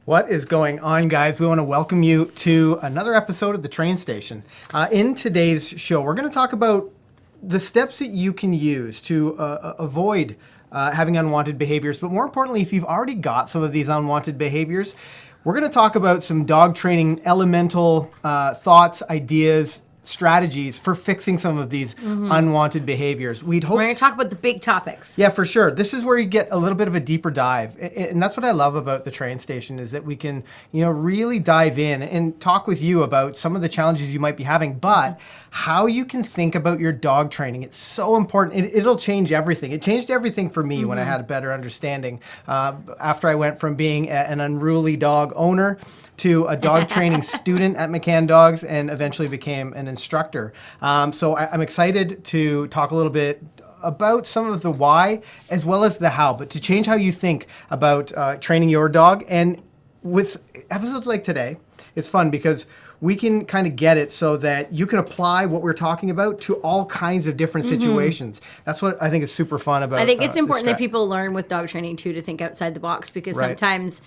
What is going on, guys? We want to welcome you to another episode of The Train Station. In today's show, we're going to talk about the steps that you can use to avoid having unwanted behaviors. But more importantly, if you've already got some of these unwanted behaviors, we're going to talk about some dog training elemental thoughts, ideas, strategies for fixing some of these unwanted behaviors. We're going to talk about the big topics. Yeah, for sure. This is where you get a little bit of a deeper dive. And that's what I love about the train station is that we can, really dive in and talk with you about some of the challenges you might be having, but how you can think about your dog training. It's so important. It'll change everything. It changed everything for me when I had a better understanding. After I went from being an unruly dog owner to a dog training student at McCann Dogs and eventually became an instructor. So I'm excited to talk a little bit about some of the why as well as the how, but to change how you think about training your dog. And with episodes like today, it's fun because we can kind of get it so that you can apply what we're talking about to all kinds of different situations. That's what I think is super fun about it. I think it's important that people learn with dog training too to think outside the box because sometimes,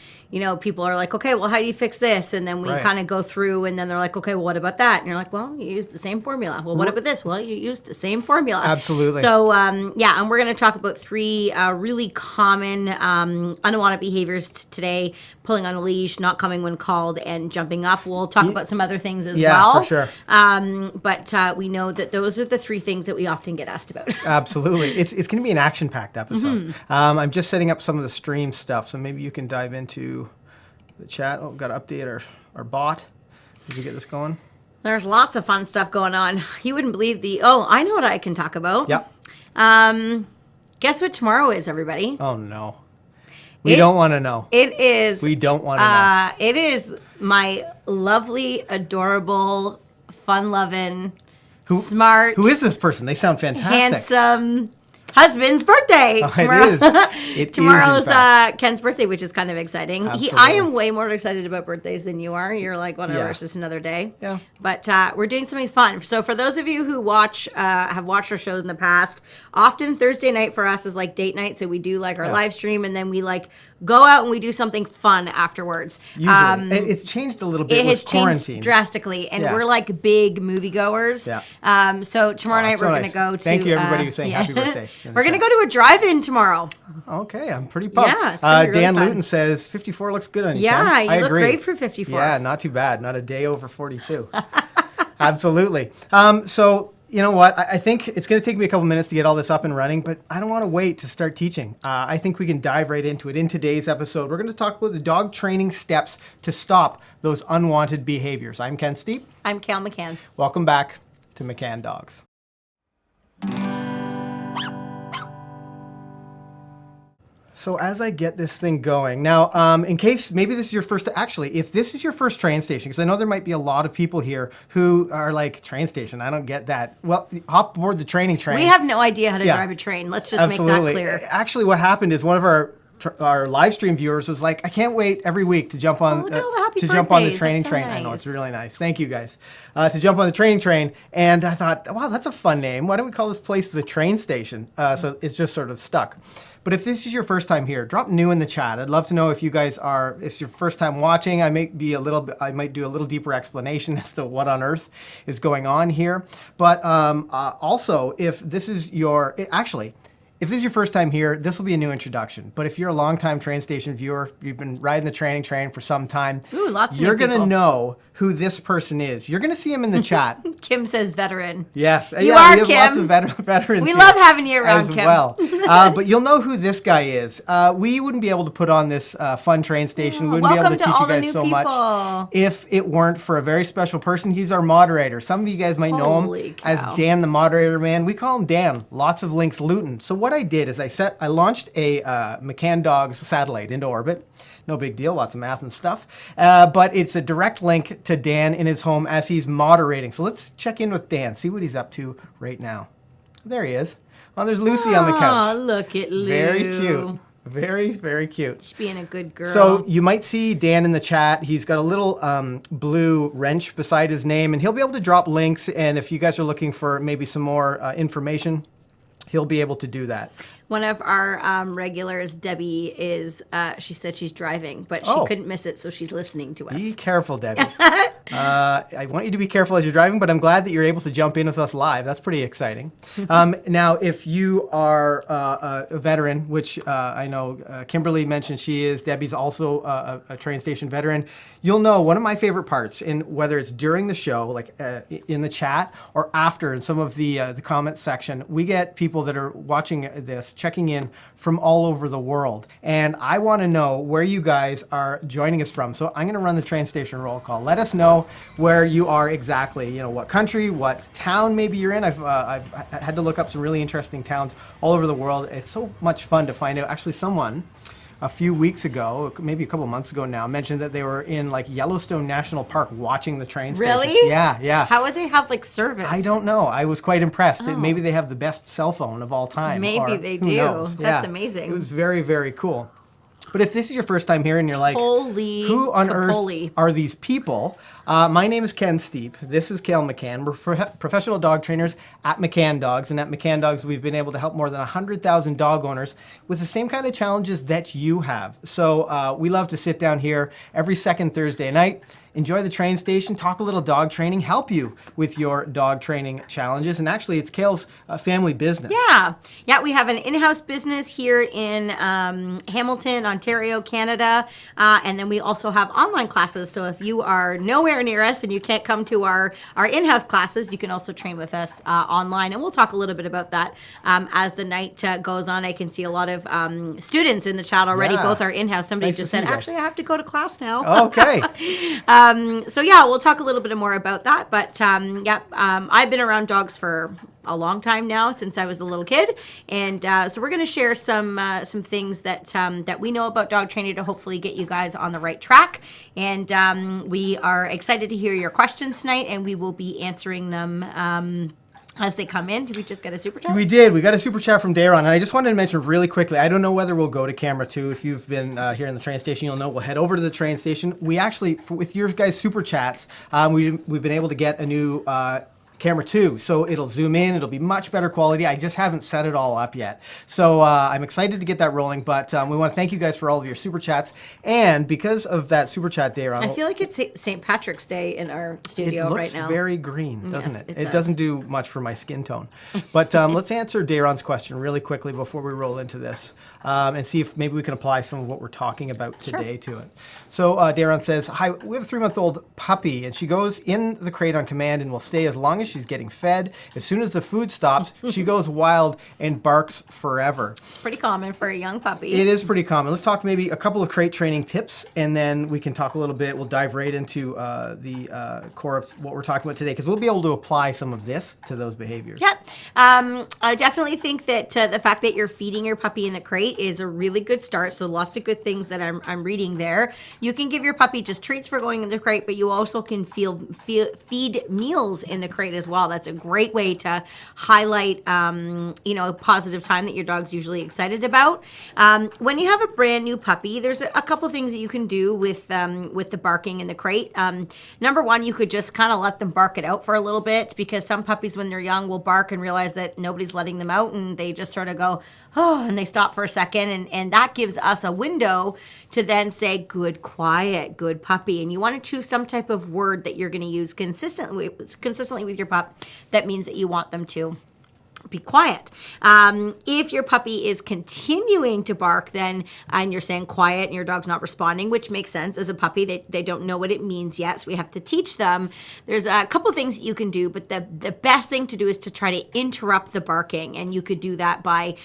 people are like, okay, well, how do you fix this? And then we kind of go through and then they're like, okay, well, what about that? And you're like, well, you used the same formula. Well, what about this? Well, you used the same formula. Absolutely. So, and we're going to talk about three really common unwanted behaviors today: pulling on a leash, not coming when called, and jumping up. We'll talk about some other things as well. Yeah, for sure. But we know that those are the three things that we often get asked about. Absolutely. It's going to be an action-packed episode. I'm just setting up some of the stream stuff, so maybe you can dive into the chat. Oh, we've got to update our bot. Did we get this going? There's lots of fun stuff going on. You wouldn't believe I know what I can talk about. Yep. Guess what tomorrow is, everybody? Oh, no. We don't want to know. It is. We don't want to know. It is my lovely, adorable, fun-loving, smart. Who is this person? They sound fantastic. Handsome husband's birthday. It is. Tomorrow's Ken's birthday, which is kind of exciting. I am way more excited about birthdays than you are. You're like, whatever, it's just another day. Yeah. But we're doing something fun. So for those of you who have watched our shows in the past, often Thursday night for us is like date night. So we do like our live stream and then we like go out and we do something fun afterwards. Usually. It's changed a little bit with quarantine. It has changed drastically. And we're like big moviegoers. Yeah. So tomorrow night we're going to go to... Thank you, everybody who's saying happy birthday. We're going to go to a drive-in tomorrow. Okay, I'm pretty pumped. Yeah, it's gonna be really Dan fun. Luton says 54 looks good on you, Yeah, Ken. you look great for 54. Yeah, not too bad. Not a day over 42. Absolutely. So, you know what? I think it's going to take me a couple minutes to get all this up and running, but I don't want to wait to start teaching. I think we can dive right into it. In today's episode, we're going to talk about the dog training steps to stop those unwanted behaviors. I'm Ken Steepe. I'm Kayl McCann. Welcome back to McCann Dogs. So as I get this thing going, now, in case maybe this is your first, actually, if this is your first train station, because I know there might be a lot of people here who are like, train station, I don't get that. Well, hop aboard the training train. We have no idea how to drive a train. Let's just make that clear. Actually, what happened is one of our live stream viewers was like, I can't wait every week to jump on the training train. Nice. I know, it's really nice. Thank you guys. To jump on the training train. And I thought, wow, that's a fun name. Why don't we call this place the train station? So it's just sort of stuck. But if this is your first time here, drop new in the chat. I'd love to know if you guys are, if it's your first time watching, I might do a little deeper explanation as to what on earth is going on here. But also, if this is your first time here, this will be a new introduction. But if you're a longtime train station viewer, you've been riding the training train for some time, you're going to know who this person is. You're going to see him in the chat. Kim says veteran. Yes. You are, we have Kim. lots of veterans We here love having you around, as Kim. well. But you'll know who this guy is. We wouldn't be able to put on this fun train station. We wouldn't be able to teach you guys so much if it weren't for a very special person. He's our moderator. Some of you guys might know him as Dan, the moderator man. We call him Dan. Lots of links Luton. So what I did is I launched a McCann Dogs satellite into orbit. No big deal, lots of math and stuff. But it's a direct link to Dan in his home as he's moderating. So let's check in with Dan, see what he's up to right now. There he is. Oh, there's Lucy on the couch. Oh, look at Lou. Very cute. Very, very cute. Just being a good girl. So you might see Dan in the chat. He's got a little blue wrench beside his name, and he'll be able to drop links. And if you guys are looking for maybe some more information, he'll be able to do that. One of our regulars, Debbie, she said she's driving, but she couldn't miss it, so she's listening to us. Be careful, Debbie. I want you to be careful as you're driving, but I'm glad that you're able to jump in with us live. That's pretty exciting. Now, if you are a veteran, which I know Kimberly mentioned she is, Debbie's also a train station veteran, you'll know one of my favorite parts, whether it's during the show, like in the chat, or after in some of the comments section, we get people that are watching this, checking in from all over the world. And I want to know where you guys are joining us from. So I'm going to run the train station roll call. Let us know where you are exactly, what country, what town maybe you're in. I've had to look up some really interesting towns all over the world. It's so much fun to find out. Actually, someone a few weeks ago, maybe a couple months ago now, mentioned that they were in like Yellowstone National Park watching the train station. Really? Yeah. How would they have like service? I don't know. I was quite impressed. Maybe they have the best cell phone of all time. Maybe they do. Knows? That's amazing. It was very, very cool. But if this is your first time here and you're like, who on earth are these people? My name is Ken Steepe. This is Kayl McCann. We're professional dog trainers at McCann Dogs. And at McCann Dogs, we've been able to help more than 100,000 dog owners with the same kind of challenges that you have. So we love to sit down here every second Thursday night, enjoy the train station, talk a little dog training, help you with your dog training challenges. And actually, it's Kayl's family business. Yeah, we have an in-house business here in Hamilton, Ontario, Canada. And then we also have online classes. So if you are nowhere near us and you can't come to our in-house classes, you can also train with us online. And we'll talk a little bit about that as the night goes on. I can see a lot of students in the chat already. Both are in-house. Somebody just said, actually, I have to go to class now. Okay. So yeah, we'll talk a little bit more about that. But I've been around dogs for a long time now, since I was a little kid, and so we're going to share some things that we know about dog training to hopefully get you guys on the right track. And we are excited to hear your questions tonight, and we will be answering them as they come in. Did we just get a super chat? We did. We got a super chat from Daron. And I just wanted to mention really quickly, I don't know whether we'll go to camera 2. If you've been here in the train station, you'll know we'll head over to the train station. We actually, with your guys' super chats, we've been able to get a new camera 2, so it'll zoom in, it'll be much better quality. I just haven't set it all up yet. So I'm excited to get that rolling, but we want to thank you guys for all of your super chats. And because of that super chat, Daron, I feel like it's St. Patrick's Day in our studio right now. It looks very green, doesn't it? It doesn't do much for my skin tone. But let's answer Daron's question really quickly before we roll into this and see if maybe we can apply some of what we're talking about today to it. So Daron says, hi, we have a 3-month-old puppy, and she goes in the crate on command and will stay as long as she's getting fed. As soon as the food stops, she goes wild and barks forever. It's pretty common for a young puppy. It is pretty common. Let's talk maybe a couple of crate training tips, and then we can talk a little bit. We'll dive right into the core of what we're talking about today, because we'll be able to apply some of this to those behaviors. Yep. I definitely think that the fact that you're feeding your puppy in the crate is a really good start. So lots of good things that I'm reading there. You can give your puppy just treats for going in the crate, but you also can feed meals in the crate as well. That's a great way to highlight, a positive time that your dog's usually excited about. When you have a brand new puppy, there's a couple things that you can do with the barking in the crate. Number one, you could just kind of let them bark it out for a little bit, because some puppies when they're young will bark and realize that nobody's letting them out, and they just sort of go, oh, and they stop for a second, and that gives us a window to then say, good, quiet, good puppy. And you want to choose some type of word that you're going to use consistently with your pup. That means that you want them to be quiet. If your puppy is continuing to bark, then and you're saying quiet and your dog's not responding, which makes sense. As a puppy, they don't know what it means yet, so we have to teach them. There's a couple things that you can do, but the best thing to do is to try to interrupt the barking, and you could do that by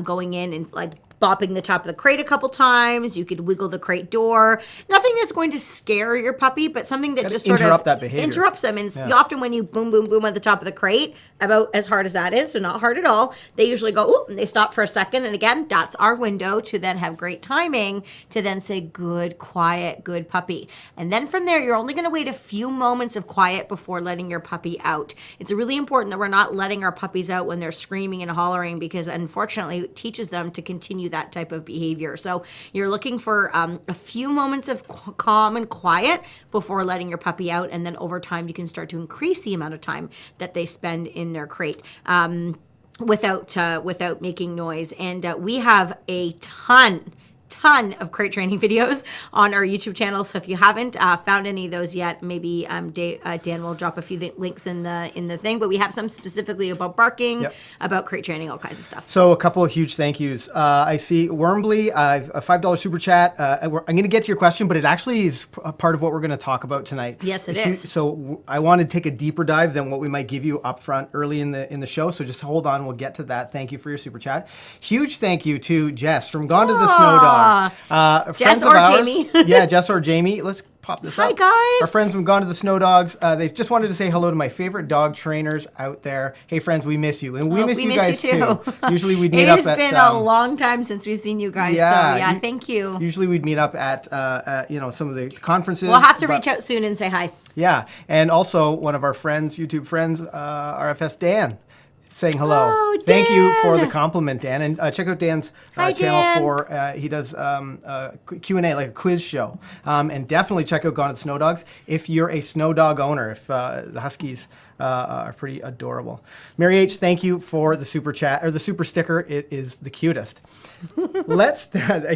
going in and like bopping the top of the crate a couple times. You could wiggle the crate door. Nothing that's going to scare your puppy, but something that just sort of that behavior. Interrupts them. And often when you boom, boom, boom at the top of the crate, about as hard as that is, so not hard at all, they usually go, ooh, and they stop for a second. And again, that's our window to then have great timing to then say, good, quiet, good puppy. And then from there, you're only going to wait a few moments of quiet before letting your puppy out. It's really important that we're not letting our puppies out when they're screaming and hollering, because unfortunately it teaches them to continue that type of behavior. So you're looking for a few moments of calm and quiet before letting your puppy out, and then over time you can start to increase the amount of time that they spend in their crate. without making noise. And we have a ton of crate training videos on our YouTube channel. So if you haven't found any of those yet, maybe Dan will drop a few links in the thing. But we have some specifically about barking, about crate training, all kinds of stuff. So a couple of huge thank yous. I see Wormbley, a $5 super chat. I'm going to get to your question, but it actually is a part of what we're going to talk about tonight. Yes, it is. So I want to take a deeper dive than what we might give you up front early in the show. So just hold on. We'll get to that. Thank you for your super chat. Huge thank you to Jess from Gone to the Snow Dogs. Jess or Jamie. Yeah, Jess or Jamie. Let's pop this up. Hi, guys. Our friends from Gone to the Snow Dogs. They just wanted to say hello to my favorite dog trainers out there. Hey, friends, we miss you. And we miss you guys too. Usually we'd meet up at... It has been a long time since we've seen you guys. Yeah, so, thank you. Usually we'd meet up at some of the conferences. We'll have to reach out soon and say hi. Yeah. And also one of our friends, YouTube friends, RFS Dan, saying hello. Oh, Dan. Thank you for the compliment, Dan. And check out Dan's Hi, channel Dan. for, he does Q&A, like a quiz show. And definitely check out Gone to the Snow Dogs if you're a snow dog owner, if the Huskies are pretty adorable. Mary H., thank you for the super chat, or the super sticker. It is the cutest.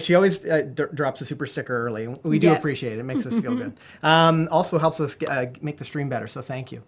She always drops a super sticker early. We do appreciate it. It makes us feel good. Also helps us make the stream better, so thank you.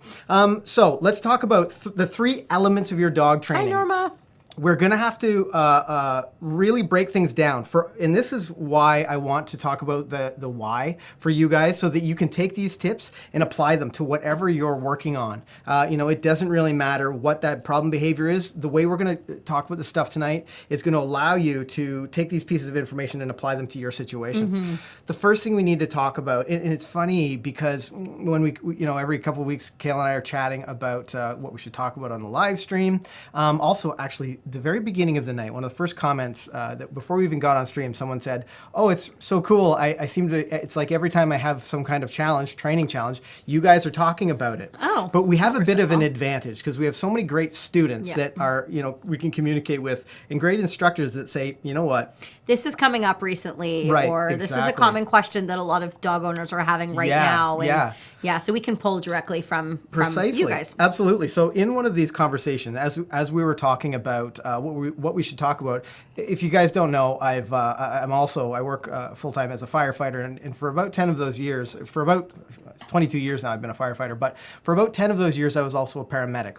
So let's talk about the 3 elements of your dog training. Hi, Norma. We're going to have to really break things down. And this is why I want to talk about the why for you guys, so that you can take these tips and apply them to whatever you're working on. It doesn't really matter what that problem behavior is. The way we're going to talk about this stuff tonight is going to allow you to take these pieces of information and apply them to your situation. Mm-hmm. The first thing we need to talk about, and it's funny because when we every couple of weeks, Kayl and I are chatting about what we should talk about on the live stream. Also, actually, the very beginning of the night, one of the first comments that before we even got on stream, someone said, "Oh, it's so cool. I seem to. It's like every time I have some kind of training challenge, you guys are talking about it." Oh, but we have a bit of an advantage because we have so many great students that are, we can communicate with, and great instructors that say, you know what, this is coming up recently, right, or exactly. This is a common question that a lot of dog owners are having right now. And so we can pull directly from you guys. Absolutely. So in one of these conversations, as we were talking about what we should talk about, if you guys don't know, I work full-time as a firefighter, and for about 10 of those years, it's 22 years now I've been a firefighter, but for about 10 of those years I was also a paramedic.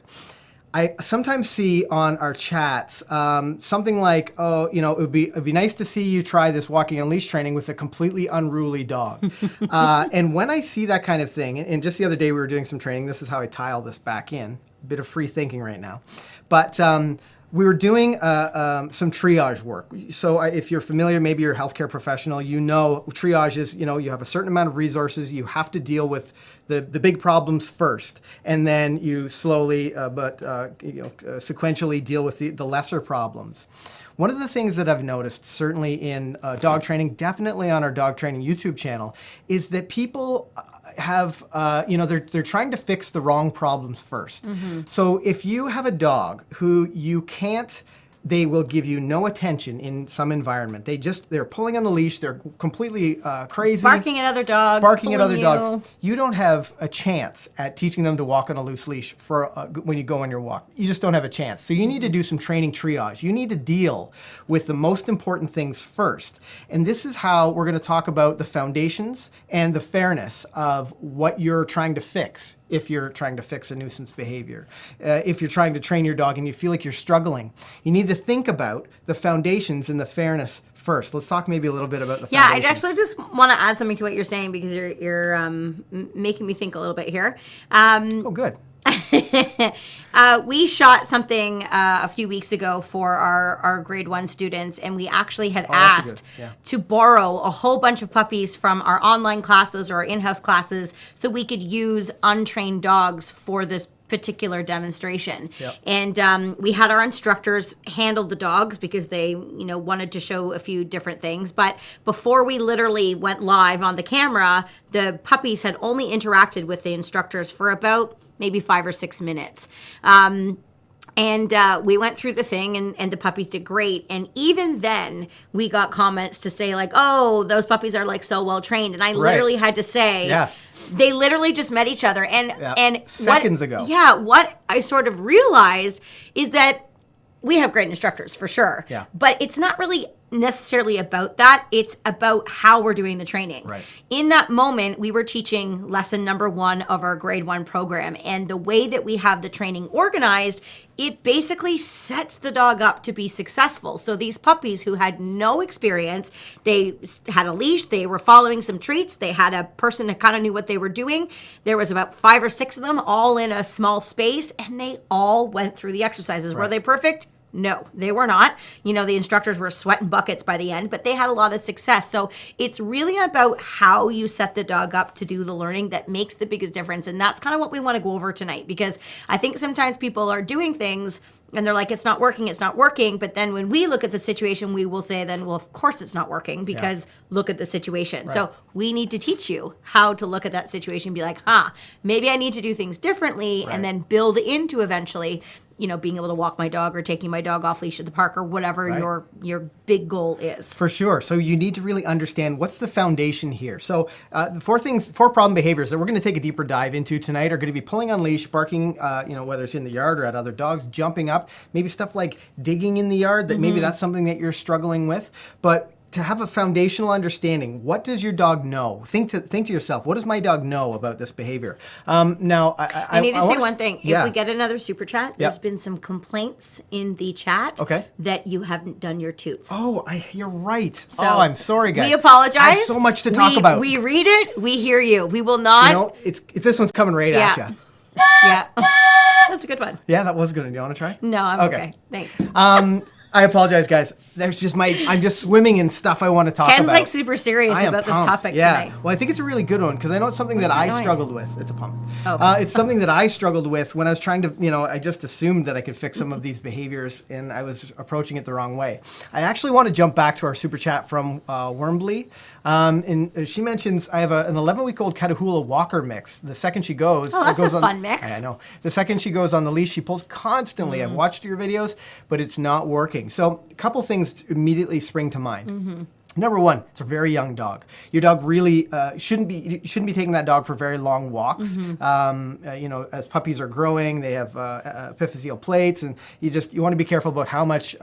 I sometimes see on our chats something like, "Oh, it'd be nice to see you try this walking on leash training with a completely unruly dog." And when I see that kind of thing, and just the other day we were doing some training. This is how I tie all this back in. A bit of free thinking right now, but we were doing some triage work. So if you're familiar, maybe you're a healthcare professional, triage is, you have a certain amount of resources. You have to deal with the big problems first, and then you slowly but sequentially deal with the lesser problems. One of the things that I've noticed, certainly in dog training, definitely on our dog training YouTube channel, is that people have, they're trying to fix the wrong problems first. Mm-hmm. So if you have a dog who they will give you no attention in some environment. They're pulling on the leash. They're completely crazy. Barking at other dogs. Dogs. You don't have a chance at teaching them to walk on a loose leash for when you go on your walk. You just don't have a chance. So you need to do some training triage. You need to deal with the most important things first. And this is how we're going to talk about the foundations and the fairness of what you're trying to fix. If you're trying to fix a nuisance behavior, if you're trying to train your dog and you feel like you're struggling, you need to think about the foundations and the fairness first. Let's talk maybe a little bit about the foundations. Yeah, I actually just want to add something to what you're saying because you're making me think a little bit here. Oh, good. We shot something a few weeks ago for our grade 1 students, and we actually had asked to borrow a whole bunch of puppies from our online classes or our in-house classes so we could use untrained dogs for this particular demonstration. Yep. And we had our instructors handle the dogs because they wanted to show a few different things. But before we literally went live on the camera, the puppies had only interacted with the instructors for about maybe 5 or 6 minutes. And we went through the thing and the puppies did great. And even then we got comments to say like, "Oh, those puppies are like so well trained." And I literally had to say, they literally just met each other. And seconds ago. Yeah. What I sort of realized is that we have great instructors for sure. Yeah. But it's not really necessarily about that. It's about how we're doing the training. Right. In that moment, we were teaching lesson number 1 of our grade 1 program. And the way that we have the training organized, it basically sets the dog up to be successful. So these puppies who had no experience, they had a leash, they were following some treats, they had a person that kind of knew what they were doing. There was about 5 or 6 of them all in a small space, and they all went through the exercises. Right. Were they perfect? No, they were not. You know, the instructors were sweating buckets by the end, but they had a lot of success. So it's really about how you set the dog up to do the learning that makes the biggest difference. And that's kind of what we want to go over tonight, because I think sometimes people are doing things and they're like, it's not working, it's not working. But then when we look at the situation, we will say then, well, of course it's not working, because look at the situation. Right. So we need to teach you how to look at that situation and be like, maybe I need to do things differently, right, and then build into eventually, you know, being able to walk my dog or taking my dog off leash at the park or whatever right, your big goal is. For sure. So you need to really understand what's the foundation here. So the 4 problem behaviors that we're going to take a deeper dive into tonight are going to be pulling on leash, barking, whether it's in the yard or at other dogs, jumping up, maybe stuff like digging in the yard, that maybe that's something that you're struggling with. But to have a foundational understanding, what does your dog know? Think to yourself, what does my dog know about this behavior? Now, I need to say one thing. Yeah. If we get another super chat, there's been some complaints in the chat that you haven't done your toots. Oh, you're right. So I'm sorry, guys. We apologize. I have so much to talk about. We read it. We hear you. We will not. You know, it's this one's coming right at you. Yeah. That's a good one. Yeah, that was good. Do you want to try? No, I'm okay. Thanks. I apologize, guys. I'm just swimming in stuff I want to talk about. Ken's like super serious about this topic tonight. Well, I think it's a really good one because I know it's something that I struggled with. It's a pump. Oh. It's something that I struggled with when I was trying to, I just assumed that I could fix some of these behaviors, and I was approaching it the wrong way. I actually want to jump back to our super chat from Wormbly. And she mentions, I have an 11-week-old Catahoula Walker mix. The second she goes... Oh, that's a fun mix. I know. The second she goes on the leash, she pulls constantly. I've watched your videos, but it's not working. So a couple things immediately spring to mind. Number 1, it's a very young dog. Your dog really shouldn't be taking that dog for very long walks. As puppies are growing, they have epiphyseal plates, and you want to be careful about how much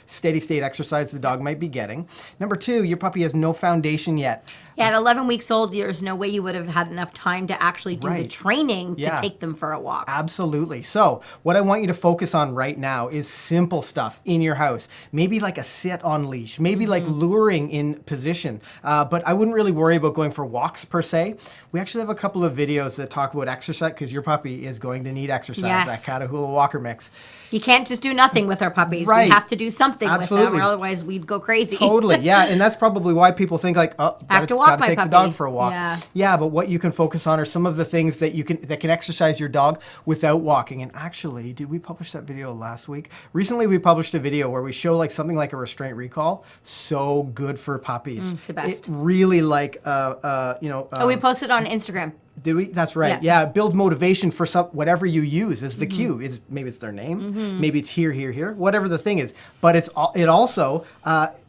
steady state exercise the dog might be getting. Number 2, your puppy has no foundation yet. Yeah, at 11 weeks old, there's no way you would have had enough time to actually do the training to take them for a walk. Absolutely. So what I want you to focus on right now is simple stuff in your house. Maybe like a sit on leash, maybe like luring in position. But I wouldn't really worry about going for walks per se. We actually have a couple of videos that talk about exercise because your puppy is going to need exercise, that Catahoula Walker mix. You can't just do nothing with our puppies. Right. We have to do something with them, or otherwise we'd go crazy. Totally, yeah. And that's probably why people think like, I have to walk my puppy. Take the dog for a walk. Yeah, but what you can focus on are some of the things that can exercise your dog without walking. And actually, did we publish that video last week? Recently, we published a video where we show like something like a restraint recall. So good for puppies. The best. It really we posted on Instagram. Did we? That's right. Yeah, it builds motivation for whatever you use as the cue. Maybe it's their name, maybe it's here, whatever the thing is. But it also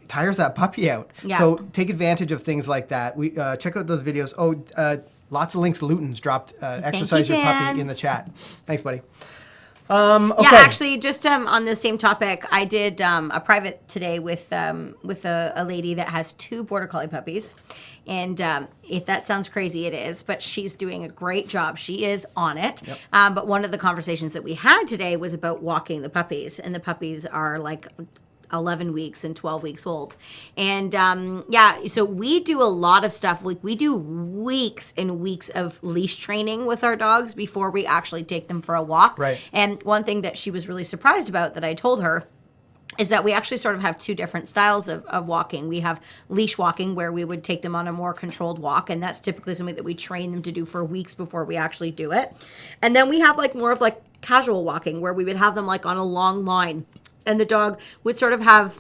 tires that puppy out. Yeah. So take advantage of things like that. We check out those videos. Lots of links. Luton's dropped exercise your puppy in the chat. Thanks, buddy. Okay. Yeah, actually, just on the same topic, I did a private today with a lady that has 2 Border Collie puppies. And if that sounds crazy, it is, but she's doing a great job. She is on it. Yep. But one of the conversations that we had today was about walking the puppies, and the puppies are like 11 weeks and 12 weeks old. And so we do a lot of stuff. Like we do weeks and weeks of leash training with our dogs before we actually take them for a walk. Right. And one thing that she was really surprised about that I told her is that we actually sort of have 2 different styles of walking. We have leash walking, where we would take them on a more controlled walk, and that's typically something that we train them to do for weeks before we actually do it. And then we have like more of like casual walking, where we would have them like on a long line, and the dog would sort of have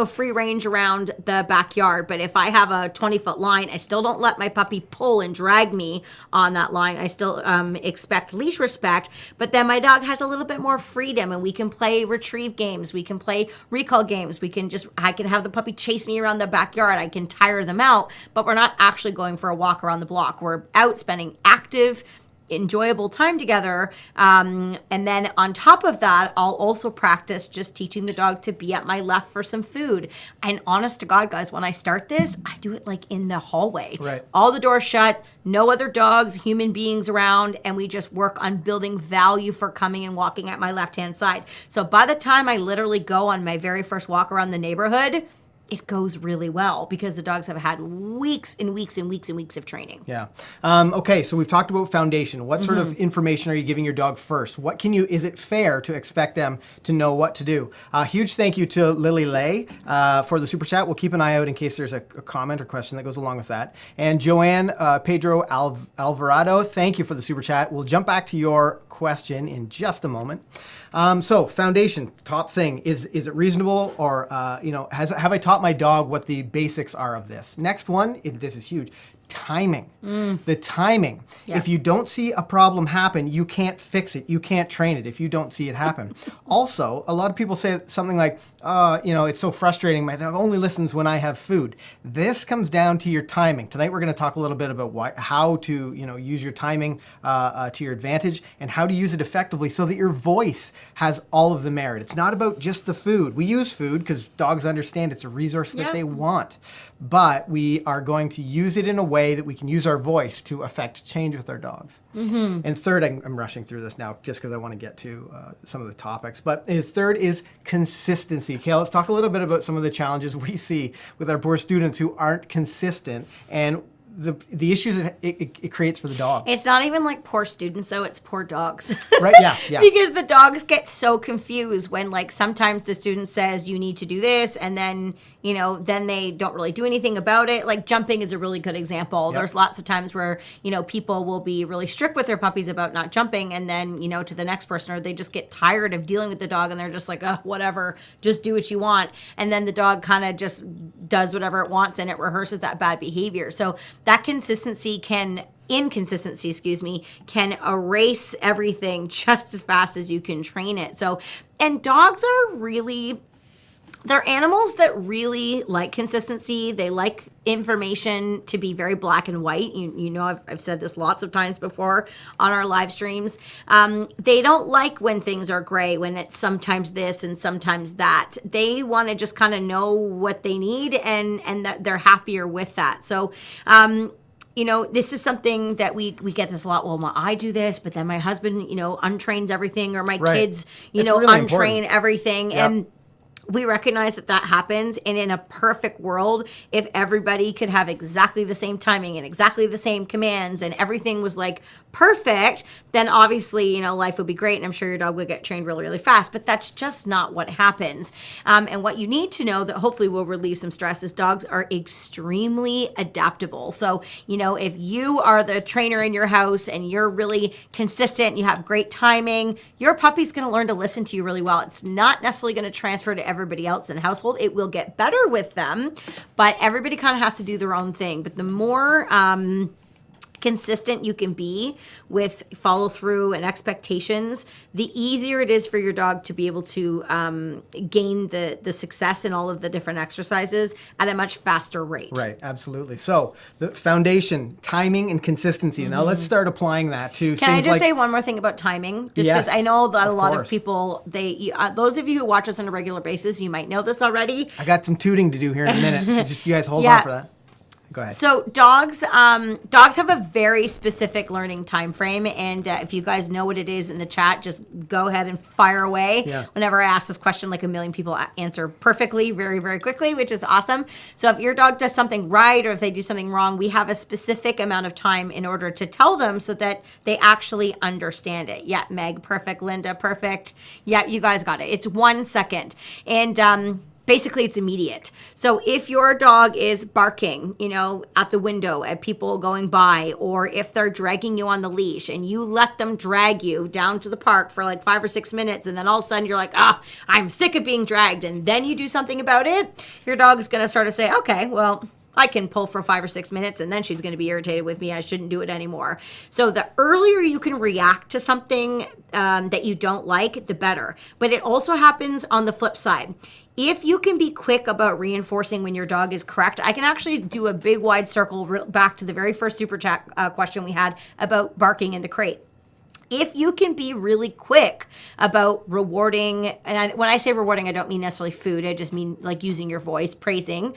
free range around the backyard. But if I have a 20-foot line, I still don't let my puppy pull and drag me on that line. I still expect leash respect, but then my dog has a little bit more freedom, and we can play retrieve games. We can play recall games. I can have the puppy chase me around the backyard. I can tire them out, but we're not actually going for a walk around the block. We're out spending active enjoyable time together. And then on top of that, I'll also practice just teaching the dog to be at my left for some food. And honest to God, guys, when I start this, I do it like in the hallway. Right. All the doors shut, no other dogs, human beings around, and we just work on building value for coming and walking at my left-hand side. So by the time I literally go on my very first walk around the neighborhood, it goes really well because the dogs have had weeks and weeks and weeks and weeks of training. Yeah. Okay, so we've talked about foundation. What sort of information are you giving your dog first? Is it fair to expect them to know what to do? Huge thank you to Lily Lay for the super chat. We'll keep an eye out in case there's a comment or question that goes along with that. And Joanne Pedro Alvarado, thank you for the super chat. We'll jump back to your question in just a moment. So foundation, top thing, is it reasonable or, have I taught my dog what the basics are of this? Next one, this is huge. Timing. The timing. Yeah. If you don't see a problem happen, you can't fix it. You can't train it if you don't see it happen. Also, a lot of people say something like, it's so frustrating. My dog only listens when I have food. This comes down to your timing. Tonight, we're going to talk a little bit about how to, use your timing to your advantage and how to use it effectively so that your voice has all of the merit. It's not about just the food. We use food because dogs understand it's a resource that they want. But we are going to use it in a way that we can use our voice to affect change with our dogs. And third, I'm rushing through this now just because I want to get to some of the topics. But third is consistency. Kayl, let's talk a little bit about some of the challenges we see with our poor students who aren't consistent and the issues it creates for the dog. It's not even like poor students, though. It's poor dogs. Right, yeah. Because the dogs get so confused when, like, sometimes the student says, you need to do this, and then, then they don't really do anything about it. Like, jumping is a really good example. Yep. There's lots of times where, people will be really strict with their puppies about not jumping, and then, to the next person, or they just get tired of dealing with the dog, and they're just like, whatever, just do what you want. And then the dog kind of just does whatever it wants, and it rehearses that bad behavior. So that inconsistency can erase everything just as fast as you can train it. So, and dogs are they're animals that really like consistency. They like information to be very black and white. I've said this lots of times before on our live streams. They don't like when things are gray, when it's sometimes this and sometimes that. They want to just kind of know what they need and that they're happier with that. So, this is something that we get this a lot. Well, I do this, but then my husband, untrains everything, or my kids, really untrain important. Everything. Yep. And we recognize that happens. And in a perfect world, if everybody could have exactly the same timing and exactly the same commands and everything was like perfect, then obviously, life would be great. And I'm sure your dog would get trained really, really fast. But that's just not what happens. And what you need to know that hopefully will relieve some stress is dogs are extremely adaptable. So, if you are the trainer in your house and you're really consistent, you have great timing, your puppy's going to learn to listen to you really well. It's not necessarily going to transfer to everybody else in the household. It will get better with them, but everybody kind of has to do their own thing. But the more consistent you can be with follow through and expectations, the easier it is for your dog to be able to gain the success in all of the different exercises at a much faster rate. Right, absolutely. So the foundation, timing and consistency. Now let's start applying that to Can things I just say one more thing about timing? Just because I know that a lot of people, those of you who watch us on a regular basis, you might know this already. I got some tooting to do here in a minute, so just you guys hold on for that. Go ahead. So dogs have a very specific learning time frame, and if you guys know what it is in the chat, just go ahead and fire away. Yeah. Whenever I ask this question, like a million people answer perfectly, very, very quickly, which is awesome. So if your dog does something right or if they do something wrong, we have a specific amount of time in order to tell them so that they actually understand it. Yeah, Meg, perfect. Linda, perfect. Yeah, you guys got it. It's 1 second. And basically, it's immediate. So if your dog is barking, at the window at people going by, or if they're dragging you on the leash and you let them drag you down to the park for like 5 or 6 minutes, and then all of a sudden you're like, I'm sick of being dragged, and then you do something about it, your dog is going to start to say, okay, well, I can pull for 5 or 6 minutes, and then she's going to be irritated with me. I shouldn't do it anymore. So the earlier you can react to something that you don't like, the better. But it also happens on the flip side. if you can be quick about reinforcing when your dog is correct, I can actually do a big wide circle back to the very first super chat question we had about barking in the crate. If you can be really quick about rewarding, and when I say rewarding, I don't mean necessarily food. I just mean like using your voice, praising.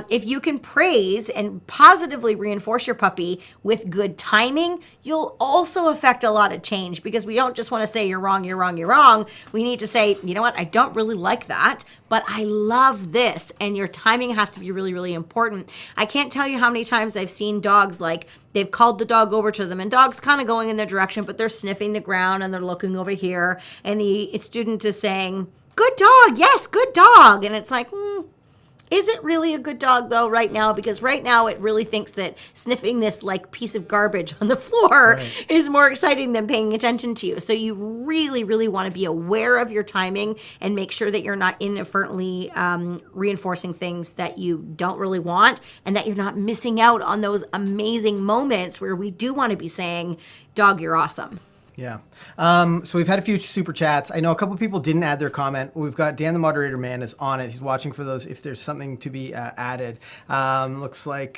If you can praise and positively reinforce your puppy with good timing, you'll also affect a lot of change, because we don't just want to say you're wrong, you're wrong, you're wrong. We need to say, you know what, I don't really like that, but I love this. And your timing has to be really, really important. I can't tell you how many times I've seen dogs, like they've called the dog over to them and dog's kind of going in their direction, but they're sniffing the ground and they're looking over here. And the student is saying, good dog, yes, good dog. And it's like, is it really a good dog though right now? Because right now it really thinks that sniffing this like piece of garbage on the floor is more exciting than paying attention to you. So you really, really want to be aware of your timing and make sure that you're not inadvertently reinforcing things that you don't really want, and that you're not missing out on those amazing moments where we do want to be saying, dog, you're awesome. Yeah. So we've had a few super chats. I know a couple of people didn't add their comment. We've got Dan, the moderator man, is on it. He's watching for those if there's something to be added. Looks like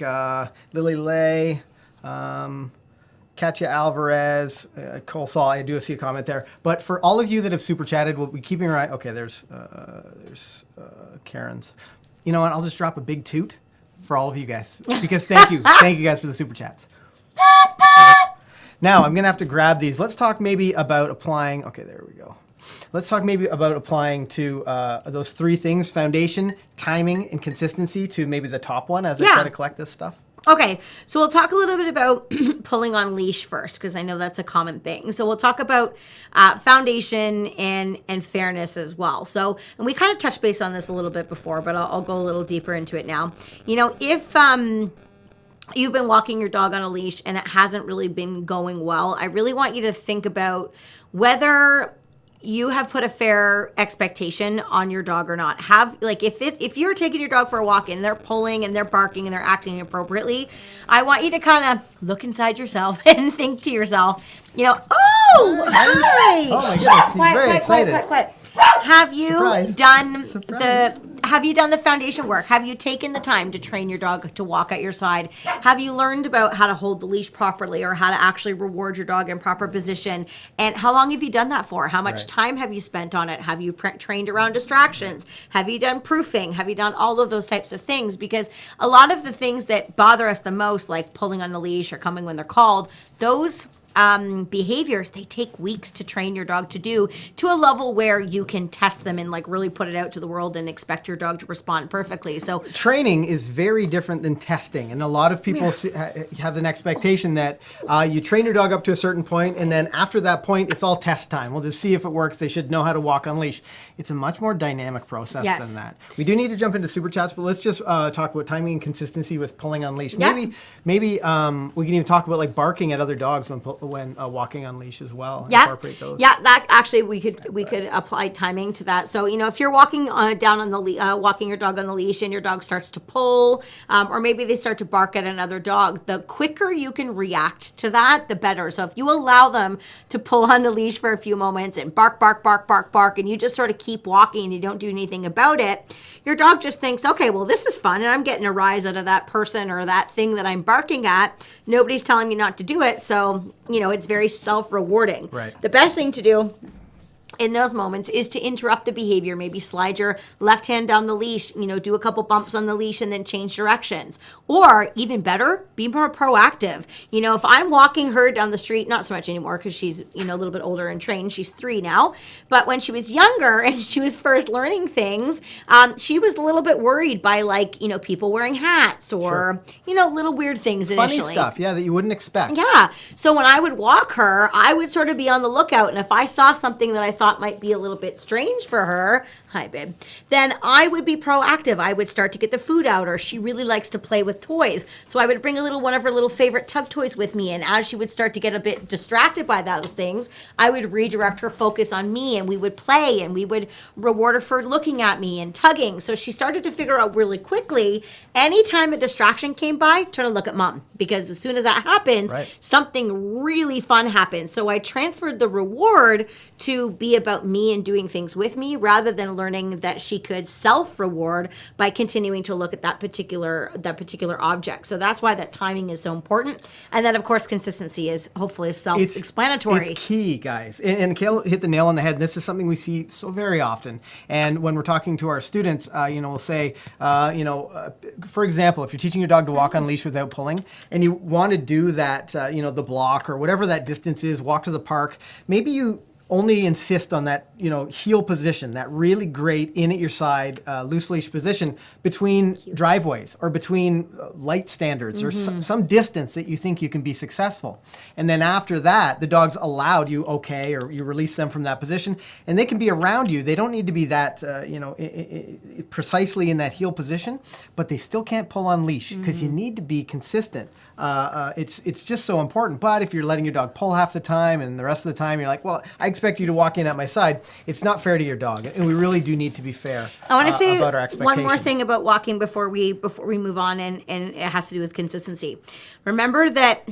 Lily Lay, Katya Alvarez, Cole Saul. I do see a comment there. But for all of you that have super chatted, we'll be keeping our eye. Okay, there's Karen's. You know what? I'll just drop a big toot for all of you guys, because thank you guys for the super chats. Now, I'm going to have to grab these. Let's talk maybe about applying. Okay, there we go. Let's talk maybe about applying to those three things: foundation, timing, and consistency, to maybe the top one as I try to collect this stuff. Okay, so we'll talk a little bit about pulling on leash first, because I know that's a common thing. So we'll talk about foundation and fairness as well. So, and we kind of touched base on this a little bit before, but I'll go a little deeper into it now. You know, if you've been walking your dog on a leash and it hasn't really been going well, I really want you to think about whether you have put a fair expectation on your dog or not. If you're taking your dog for a walk and they're pulling and they're barking and they're acting appropriately, I want you to kind of look inside yourself and think to yourself, you know, oh, hi. Oh my goodness, he's very excited. Quiet. Have you done the foundation work? Have you taken the time to train your dog to walk at your side? Have you learned about how to hold the leash properly, or how to actually reward your dog in proper position? And how long have you done that for? How much time have you spent on it? Have you trained around distractions? Have you done proofing? Have you done all of those types of things? Because a lot of the things that bother us the most, like pulling on the leash or coming when they're called, those behaviors, they take weeks to train your dog to do, to a level where you can test them and like really put it out to the world and expect your dog to respond perfectly. So training is very different than testing, and a lot of people have an expectation that you train your dog up to a certain point, and then after that point it's all test time. We'll just see if it works. They should know how to walk on leash. It's a much more dynamic process than that. We do need to jump into super chats, but let's just talk about timing and consistency with pulling on leash. Maybe we can even talk about like barking at other dogs when walking on leash as well. Incorporate those. Yeah, that actually we could apply timing to that. So if you're walking down on the walking your dog on the leash and your dog starts to pull, or maybe they start to bark at another dog, the quicker you can react to that, the better. So if you allow them to pull on the leash for a few moments and bark, and you just sort of keep walking and you don't do anything about it, your dog just thinks, okay, well, this is fun and I'm getting a rise out of that person or that thing that I'm barking at. Nobody's telling me not to do it. So, it's very self-rewarding. Right. The best thing to do in those moments is to interrupt the behavior. Maybe slide your left hand down the leash, do a couple bumps on the leash and then change directions. Or even better, be more proactive. If I'm walking her down the street, not so much anymore because she's, a little bit older and trained. She's 3 now. But when she was younger and she was first learning things, she was a little bit worried by people wearing hats or, little weird things initially. Funny stuff, that you wouldn't expect. Yeah. So when I would walk her, I would sort of be on the lookout. And if I saw something that I thought might be a little bit strange for her, hi babe, then I would be proactive. I would start to get the food out, or she really likes to play with toys. So I would bring one of her little favorite tug toys with me. And as she would start to get a bit distracted by those things, I would redirect her focus on me and we would play and we would reward her for looking at me and tugging. So she started to figure out really quickly, anytime a distraction came by, turn and look at mom. Because as soon as that happens, something really fun happens. So I transferred the reward to be about me and doing things with me rather than learning that she could self-reward by continuing to look at that particular object. So that's why that timing is so important. And then, of course, consistency is hopefully self-explanatory. It's key, guys. And Kayl hit the nail on the head. And this is something we see so very often. And when we're talking to our students, we'll say, for example, if you're teaching your dog to walk on leash without pulling, and you want to do that, the block or whatever that distance is, walk to the park, maybe you only insist on that, heel position, that really great in at your side, loose leash position between driveways or between light standards or some distance that you think you can be successful. And then after that, the dog's allowed you, or you release them from that position, and they can be around you. They don't need to be that, precisely in that heel position, but they still can't pull on leash because you need to be consistent. It's just so important. But if you're letting your dog pull half the time and the rest of the time you're like, well, I expect you to walk in at my side, it's not fair to your dog. And we really do need to be fair I want to say about our expectations. one more thing about walking before we move on, and it has to do with consistency. Remember that,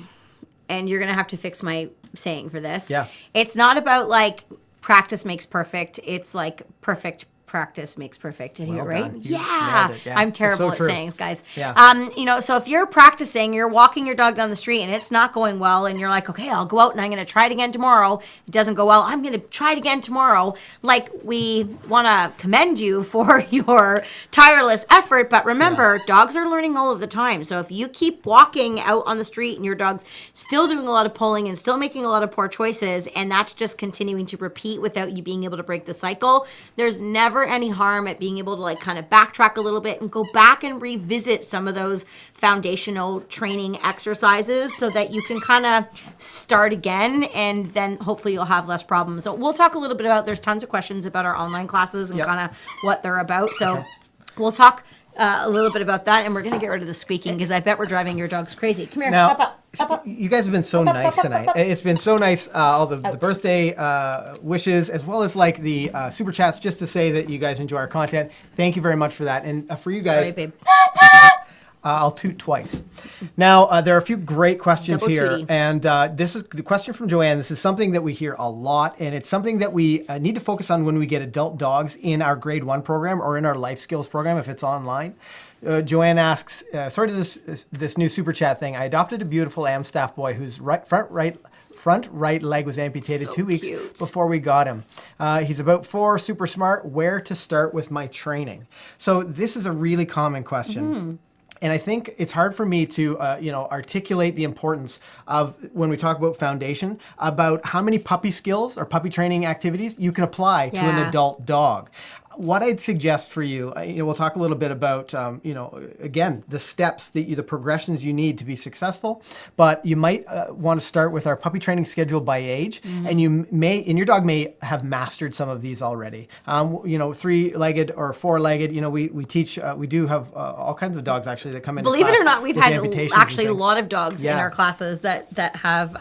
and you're going to have to fix my saying for this. Yeah. It's not about like practice makes perfect. It's like perfect practice makes perfect. Did I hear it right? Yeah. I'm terrible at sayings, guys. Yeah. So if you're practicing, you're walking your dog down the street and it's not going well, and you're like, okay, I'll go out and I'm going to try it again tomorrow. It doesn't go well. I'm going to try it again tomorrow. Like, we want to commend you for your tireless effort, but remember, dogs are learning all of the time. So if you keep walking out on the street and your dog's still doing a lot of pulling and still making a lot of poor choices, and that's just continuing to repeat without you being able to break the cycle, there's never any harm at being able to like kind of backtrack a little bit and go back and revisit some of those foundational training exercises so that you can kind of start again, and then hopefully you'll have less problems. So we'll talk a little bit about, there's tons of questions about our online classes and kind of what they're about. So we'll talk a little bit about that, and we're going to get rid of the squeaking because I bet we're driving your dogs crazy. Come here, now, up, up. You guys have been so nice tonight. It's been so nice, all the birthday wishes, as well as like the super chats, just to say that you guys enjoy our content. Thank you very much for that. And for you guys, sorry, babe. I'll toot twice. Now, there are a few great questions Double here. tootie. And this is the question from Joanne. This is something that we hear a lot, and it's something that we need to focus on when we get adult dogs in our grade 1 program or in our life skills program if it's online. Joanne asks, sorry to this new super chat thing. I adopted a beautiful Amstaff boy whose front right leg was amputated 2 weeks before we got him. He's about 4, super smart. Where to start with my training? So this is a really common question. And I think it's hard for me to, articulate the importance of, when we talk about foundation, about how many puppy skills or puppy training activities you can apply to an adult dog. What I'd suggest for you, we'll talk a little bit about, again, the steps, the progressions you need to be successful. But you might want to start with our puppy training schedule by age, and your dog may have mastered some of these already. 3-legged or 4-legged. We teach. We do have all kinds of dogs actually that come in. Believe it or not, we've had actually a lot of dogs in our classes that have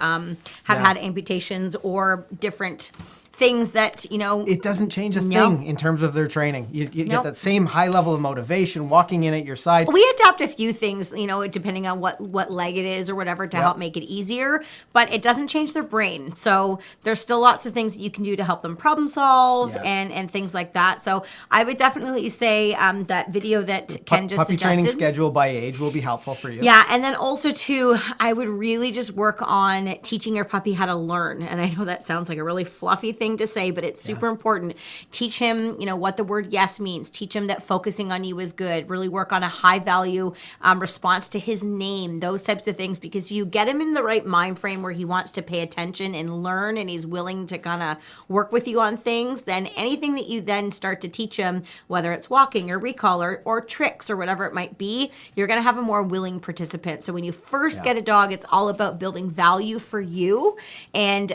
had amputations or different things that, it doesn't change a thing in terms of their training. You get that same high level of motivation walking in at your side. We adapt a few things, depending on what leg it is or whatever to help make it easier, but it doesn't change their brain. So there's still lots of things that you can do to help them problem solve and things like that. So I would definitely say that video that Ken just suggested. Puppy training schedule by age will be helpful for you. Yeah, and then also too, I would really just work on teaching your puppy how to learn. And I know that sounds like a really fluffy thing to say, but it's super important. Teach him, what the word yes means. Teach him that focusing on you is good. Really work on a high value response to his name, those types of things, because you get him in the right mind frame where he wants to pay attention and learn, and he's willing to kind of work with you on things, then anything that you then start to teach him, whether it's walking or recall or tricks or whatever it might be, you're going to have a more willing participant. So when you first get a dog, it's all about building value for you, and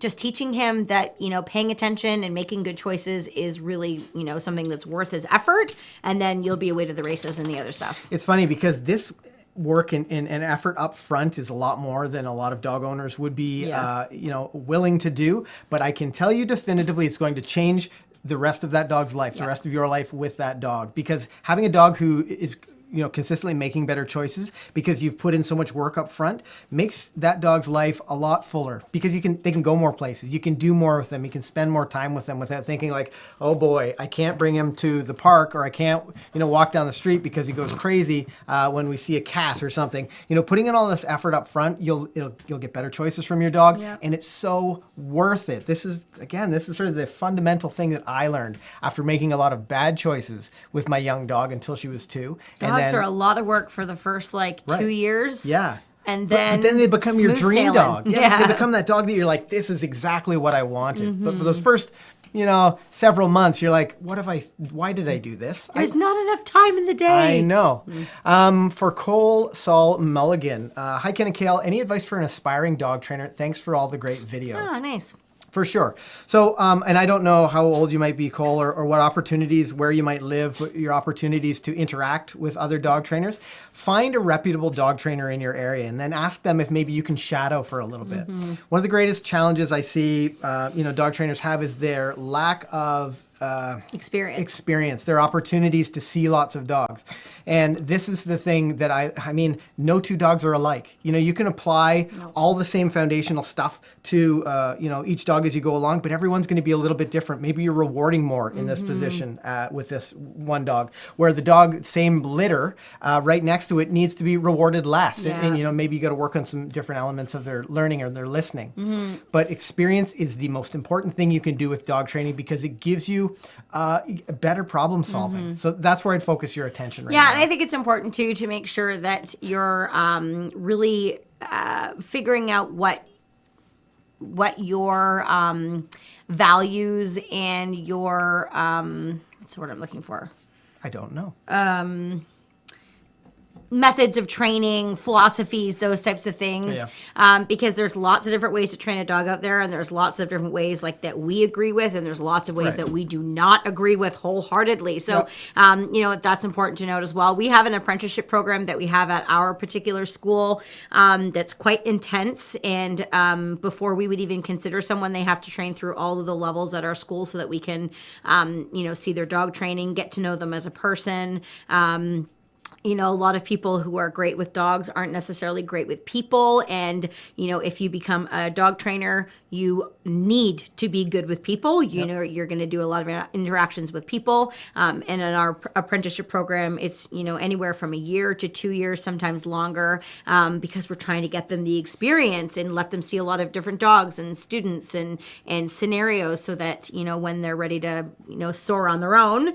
just teaching him that, paying attention and making good choices is really, something that's worth his effort, and then you'll be away to the races and the other stuff. It's funny because this work and effort up front is a lot more than a lot of dog owners would be, willing to do. But I can tell you definitively it's going to change the rest of that dog's life, the rest of your life with that dog. Because having a dog who is consistently making better choices because you've put in so much work up front, makes that dog's life a lot fuller because they can go more places. You can do more with them. You can spend more time with them without thinking like, oh boy, I can't bring him to the park, or I can't, walk down the street because he goes crazy when we see a cat or something. Putting in all this effort up front, you'll get better choices from your dog, and it's so worth it. This is sort of the fundamental thing that I learned after making a lot of bad choices with my young dog until she was 2. Dogs are a lot of work for the first 2 years. Yeah. And then, but then they become your dream sailing. dog. Yeah, they become that dog that you're like, this is exactly what I wanted. But for those first, several months, you're like, why did I do this? There's not enough time in the day. I know. For Cole Saul Mulligan, hi Ken and Kayl, any advice for an aspiring dog trainer? Thanks for all the great videos. Oh, nice. For sure. So, and I don't know how old you might be, Cole, or what opportunities, where you might live, your opportunities to interact with other dog trainers. Find a reputable dog trainer in your area and then ask them if maybe you can shadow for a little bit. One of the greatest challenges I see, dog trainers have is their lack of experience, their opportunities to see lots of dogs. And this is the thing that I mean, no two dogs are alike. You can apply all the same foundational stuff to, each dog as you go along, but everyone's going to be a little bit different. Maybe you're rewarding more in this position with this one dog, where the dog, same litter, right next to it needs to be rewarded less. Yeah. And maybe you got to work on some different elements of their learning or their listening. But experience is the most important thing you can do with dog training because it gives you better problem solving. So that's where I'd focus your attention right now. Yeah, and I think it's important too to make sure that you're really figuring out what your values and your what's the word I'm looking for? I don't know. Methods of training, philosophies, those types of things, because there's lots of different ways to train a dog out there, and there's lots of different ways that we agree with, and there's lots of ways that we do not agree with wholeheartedly. So, that's important to note as well. We have an apprenticeship program that we have at our particular school that's quite intense, and before we would even consider someone, they have to train through all of the levels at our school so that we can, see their dog training, get to know them as a person. A lot of people who are great with dogs aren't necessarily great with people. And, if you become a dog trainer, you need to be good with people. You're going to do a lot of interactions with people. And in our apprenticeship program, it's, anywhere from a year to 2 years, sometimes longer, because we're trying to get them the experience and let them see a lot of different dogs and students and scenarios so that, when they're ready to, soar on their own,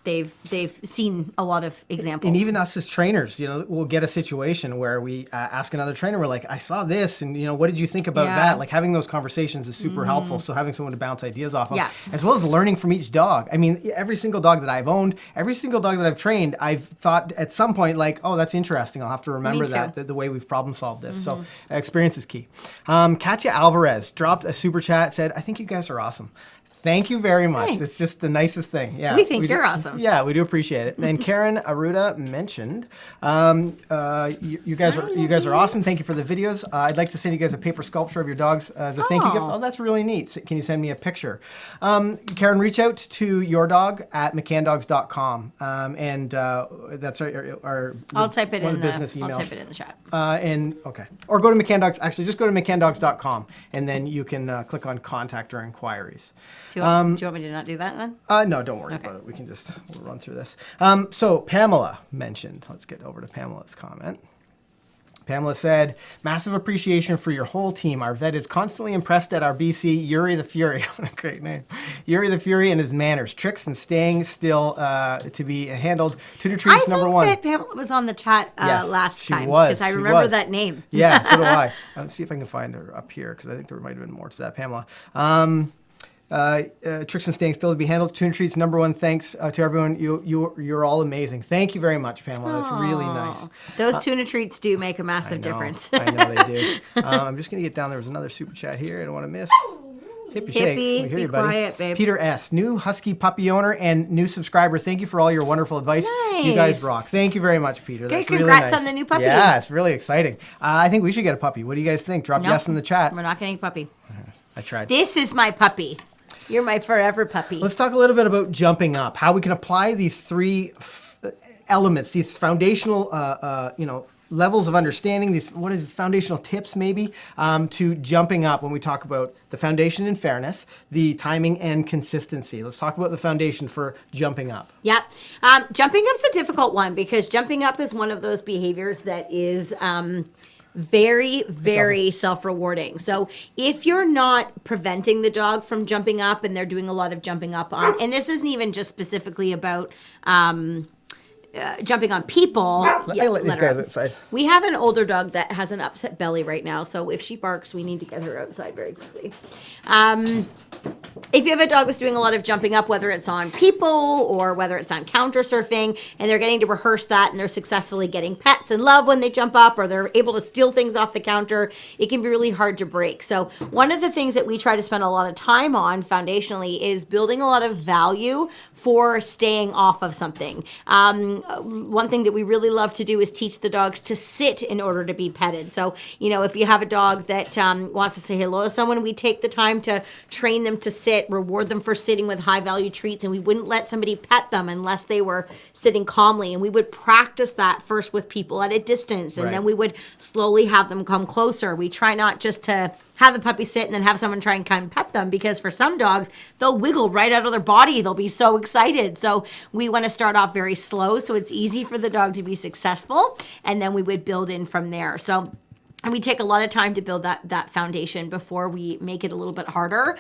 they've seen a lot of examples. And even us as trainers, we'll get a situation where we ask another trainer, we're like, I saw this, and what did you think about that? Like having those conversations is super helpful. So having someone to bounce ideas off of, as well as learning from each dog. I mean, every single dog that I've owned, every single dog that I've trained, I've thought at some point like, oh, that's interesting. I'll have to remember that the way we've problem solved this. So experience is key. Katya Alvarez dropped a super chat, said, I think you guys are awesome. Thank you very much. Thanks. It's just the nicest thing. Yeah, we think you're awesome. Yeah, we do appreciate it. And Karen Aruda mentioned, you guys are awesome. Thank you for the videos. I'd like to send you guys a paper sculpture of your dogs as a thank you gift. Oh, that's really neat. Can you send me a picture? Karen, reach out to your dog at mccanndogs.com, and that's our I'll type it in business emails. I'll type it in the chat. Or go to McCanndogs. Actually, just go to mccanndogs.com, and then you can click on contact or inquiries. Do you want me to not do that then? No, don't worry about it. We'll run through this. So Pamela mentioned, let's get over to Pamela's comment. Pamela said, massive appreciation for your whole team. Our vet is constantly impressed at our BC, Yuri the Fury. What a great name. Yuri the Fury and his manners, tricks, and staying still to be handled. Tutor Treats number one. I think that Pamela was on the chat last time. She was. Because I remember that name. Yeah, so do I. Let's see if I can find her up here, because I think there might have been more to that, Pamela. Tricks and staying still to be handled. Tuna Treats number one. Thanks to everyone. You're all amazing. Thank you very much, Pamela. That's really nice. Those tuna treats do make a massive difference. I know they do. I'm just gonna get down. There was another super chat here. I don't want to miss. Hippie shake. We hear you, buddy. Quiet, babe. Peter S., new husky puppy owner and new subscriber. Thank you for all your wonderful advice. Nice. You guys rock. Thank you very much, Peter. That's really congrats nice. on the new puppy. Yeah, it's really exciting. I think we should get a puppy. What do you guys think? Drop yes in the chat. We're not getting a puppy. I tried. This is my puppy. You're my forever puppy. Let's talk a little bit about jumping up, how we can apply these three elements, these foundational, levels of understanding, these foundational tips maybe to jumping up when we talk about the foundation and fairness, the timing and consistency. Let's talk about the foundation for jumping up. Yeah. Jumping up's a difficult one because jumping up is one of those behaviors that is very, very self-rewarding. So if you're not preventing the dog from jumping up and they're doing a lot of jumping up on, and this isn't even just specifically about jumping on people. Let these guys outside. We have an older dog that has an upset belly right now, so if she barks, we need to get her outside very quickly. If you have a dog that's doing a lot of jumping up, whether it's on people or whether it's on counter surfing, and they're getting to rehearse that and they're successfully getting pets and love when they jump up, or they're able to steal things off the counter, it can be really hard to break. So one of the things that we try to spend a lot of time on foundationally is building a lot of value for staying off of something. One thing that we really love to do is teach the dogs to sit in order to be petted. So, if you have a dog that wants to say hello to someone, we take the time to train them to sit, reward them for sitting with high value treats, and we wouldn't let somebody pet them unless they were sitting calmly. And we would practice that first with people at a distance, and then we would slowly have them come closer. We try not just to have the puppy sit and then have someone try and kind of pet them, because for some dogs, they'll wiggle right out of their body. They'll be so excited. So we want to start off very slow so it's easy for the dog to be successful, and then we would build in from there. And we take a lot of time to build that foundation before we make it a little bit harder.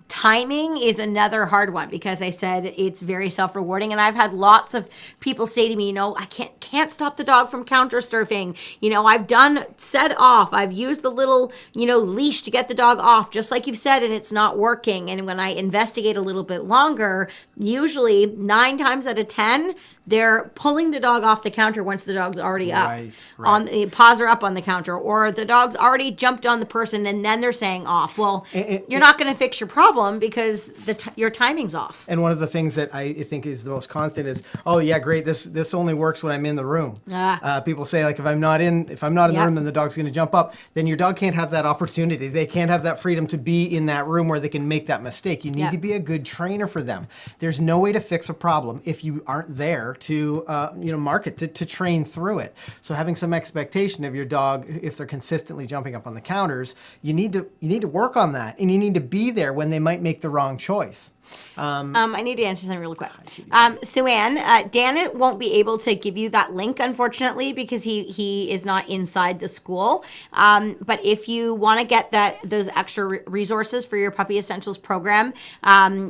Timing is another hard one because I said it's very self-rewarding. And I've had lots of people say to me, I can't stop the dog from counter surfing. I've done set off. I've used the little, leash to get the dog off, just like you've said, and it's not working. And when I investigate a little bit longer, usually 9 times out of 10, they're pulling the dog off the counter once the dog's already up. Right. Paws are up on the counter, or the dog's already jumped on the person and then they're saying off. Well, you're not going to fix your problem because your timing's off. And one of the things that I think is the most constant is, oh yeah, great. This only works when I'm in the room. People say, like, if I'm not in the room and the dog's going to jump up, then your dog can't have that opportunity. They can't have that freedom to be in that room where they can make that mistake. You need to be a good trainer for them. There's no way to fix a problem if you aren't there to mark it, to train through it. So having some expectation of your dog, if they're consistently jumping up on the counters, you need to work on that, and you need to be there when they might make the wrong choice. I need to answer something really quick. Sue-Ann, Dan won't be able to give you that link, unfortunately, because he is not inside the school. But if you want to get those extra resources for your Puppy Essentials program,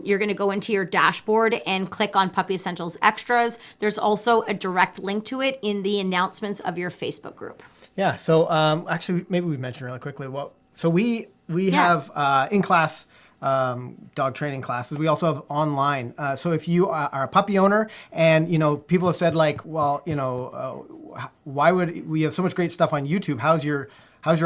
you're going to go into your dashboard and click on Puppy Essentials Extras. There's also a direct link to it in the announcements of your Facebook group. Yeah. So actually, maybe we mentioned really quickly. So we have in-class dog training classes. We also have online. So if you are a puppy owner and, people have said, like, well, why would we have so much great stuff on YouTube? How's your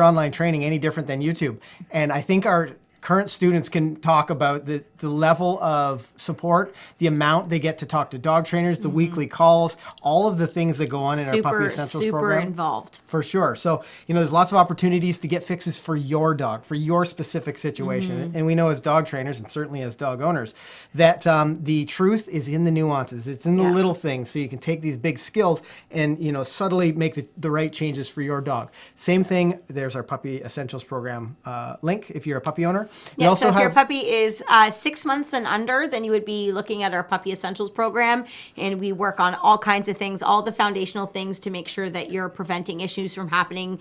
online training any different than YouTube? And I think our current students can talk about the level of support, the amount they get to talk to dog trainers, the weekly calls, all of the things that go on in our Puppy Essentials program. Super involved. For sure. So, there's lots of opportunities to get fixes for your dog, for your specific situation. And we know as dog trainers, and certainly as dog owners, that the truth is in the nuances. It's in the little things. So you can take these big skills and, subtly make the right changes for your dog. Same thing, there's our Puppy Essentials program link if you're a puppy owner. Yeah, so if your puppy is 6 months and under, then you would be looking at our Puppy Essentials program, and we work on all kinds of things, all the foundational things to make sure that you're preventing issues from happening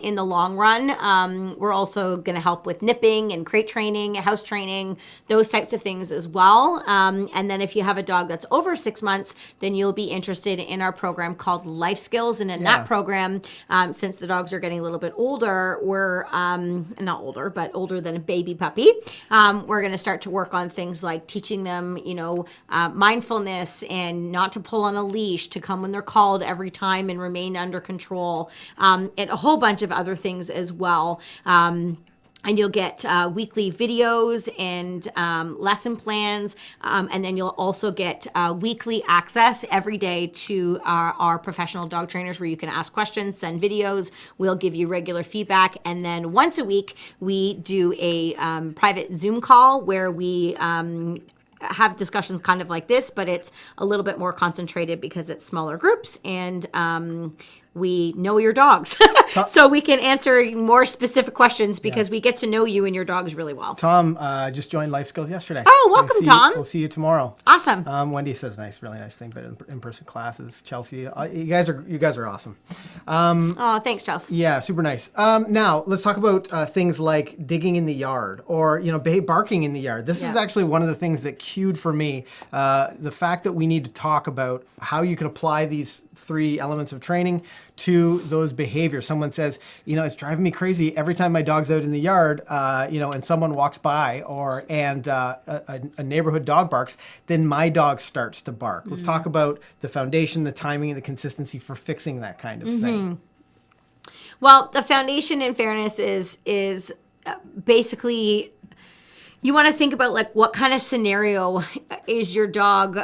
in the long run. We're also going to help with nipping and crate training, house training, those types of things as well. And then if you have a dog that's over 6 months, then you'll be interested in our program called Life Skills. And in that program, since the dogs are getting a little bit older, we're not older, but older than a baby puppy, we're going to start to work on things like teaching them, mindfulness and not to pull on a leash, to come when they're called every time and remain under control, and a whole bunch of other things as well. And you'll get weekly videos and lesson plans. And then you'll also get weekly access every day to our professional dog trainers, where you can ask questions, send videos. We'll give you regular feedback. And then once a week, we do a private Zoom call where we have discussions kind of like this, but it's a little bit more concentrated because it's smaller groups, and we know your dogs. So we can answer more specific questions because we get to know you and your dogs really well. Tom just joined Life Skills yesterday. Oh, welcome, Tom. We'll see you tomorrow. Awesome. Wendy says really nice thing, but in-person classes. Chelsea, you guys are awesome. Oh, thanks, Chelsea. Yeah, super nice. Now let's talk about things like digging in the yard or barking in the yard. This is actually one of the things that cued for me the fact that we need to talk about how you can apply these 3 elements of training to those behaviors. Someone says, it's driving me crazy every time my dog's out in the yard, and someone walks by and a neighborhood dog barks, then my dog starts to bark. Let's talk about the foundation, the timing, and the consistency for fixing that kind of thing. Well, the foundation, in fairness, is basically you want to think about like what kind of scenario is your dog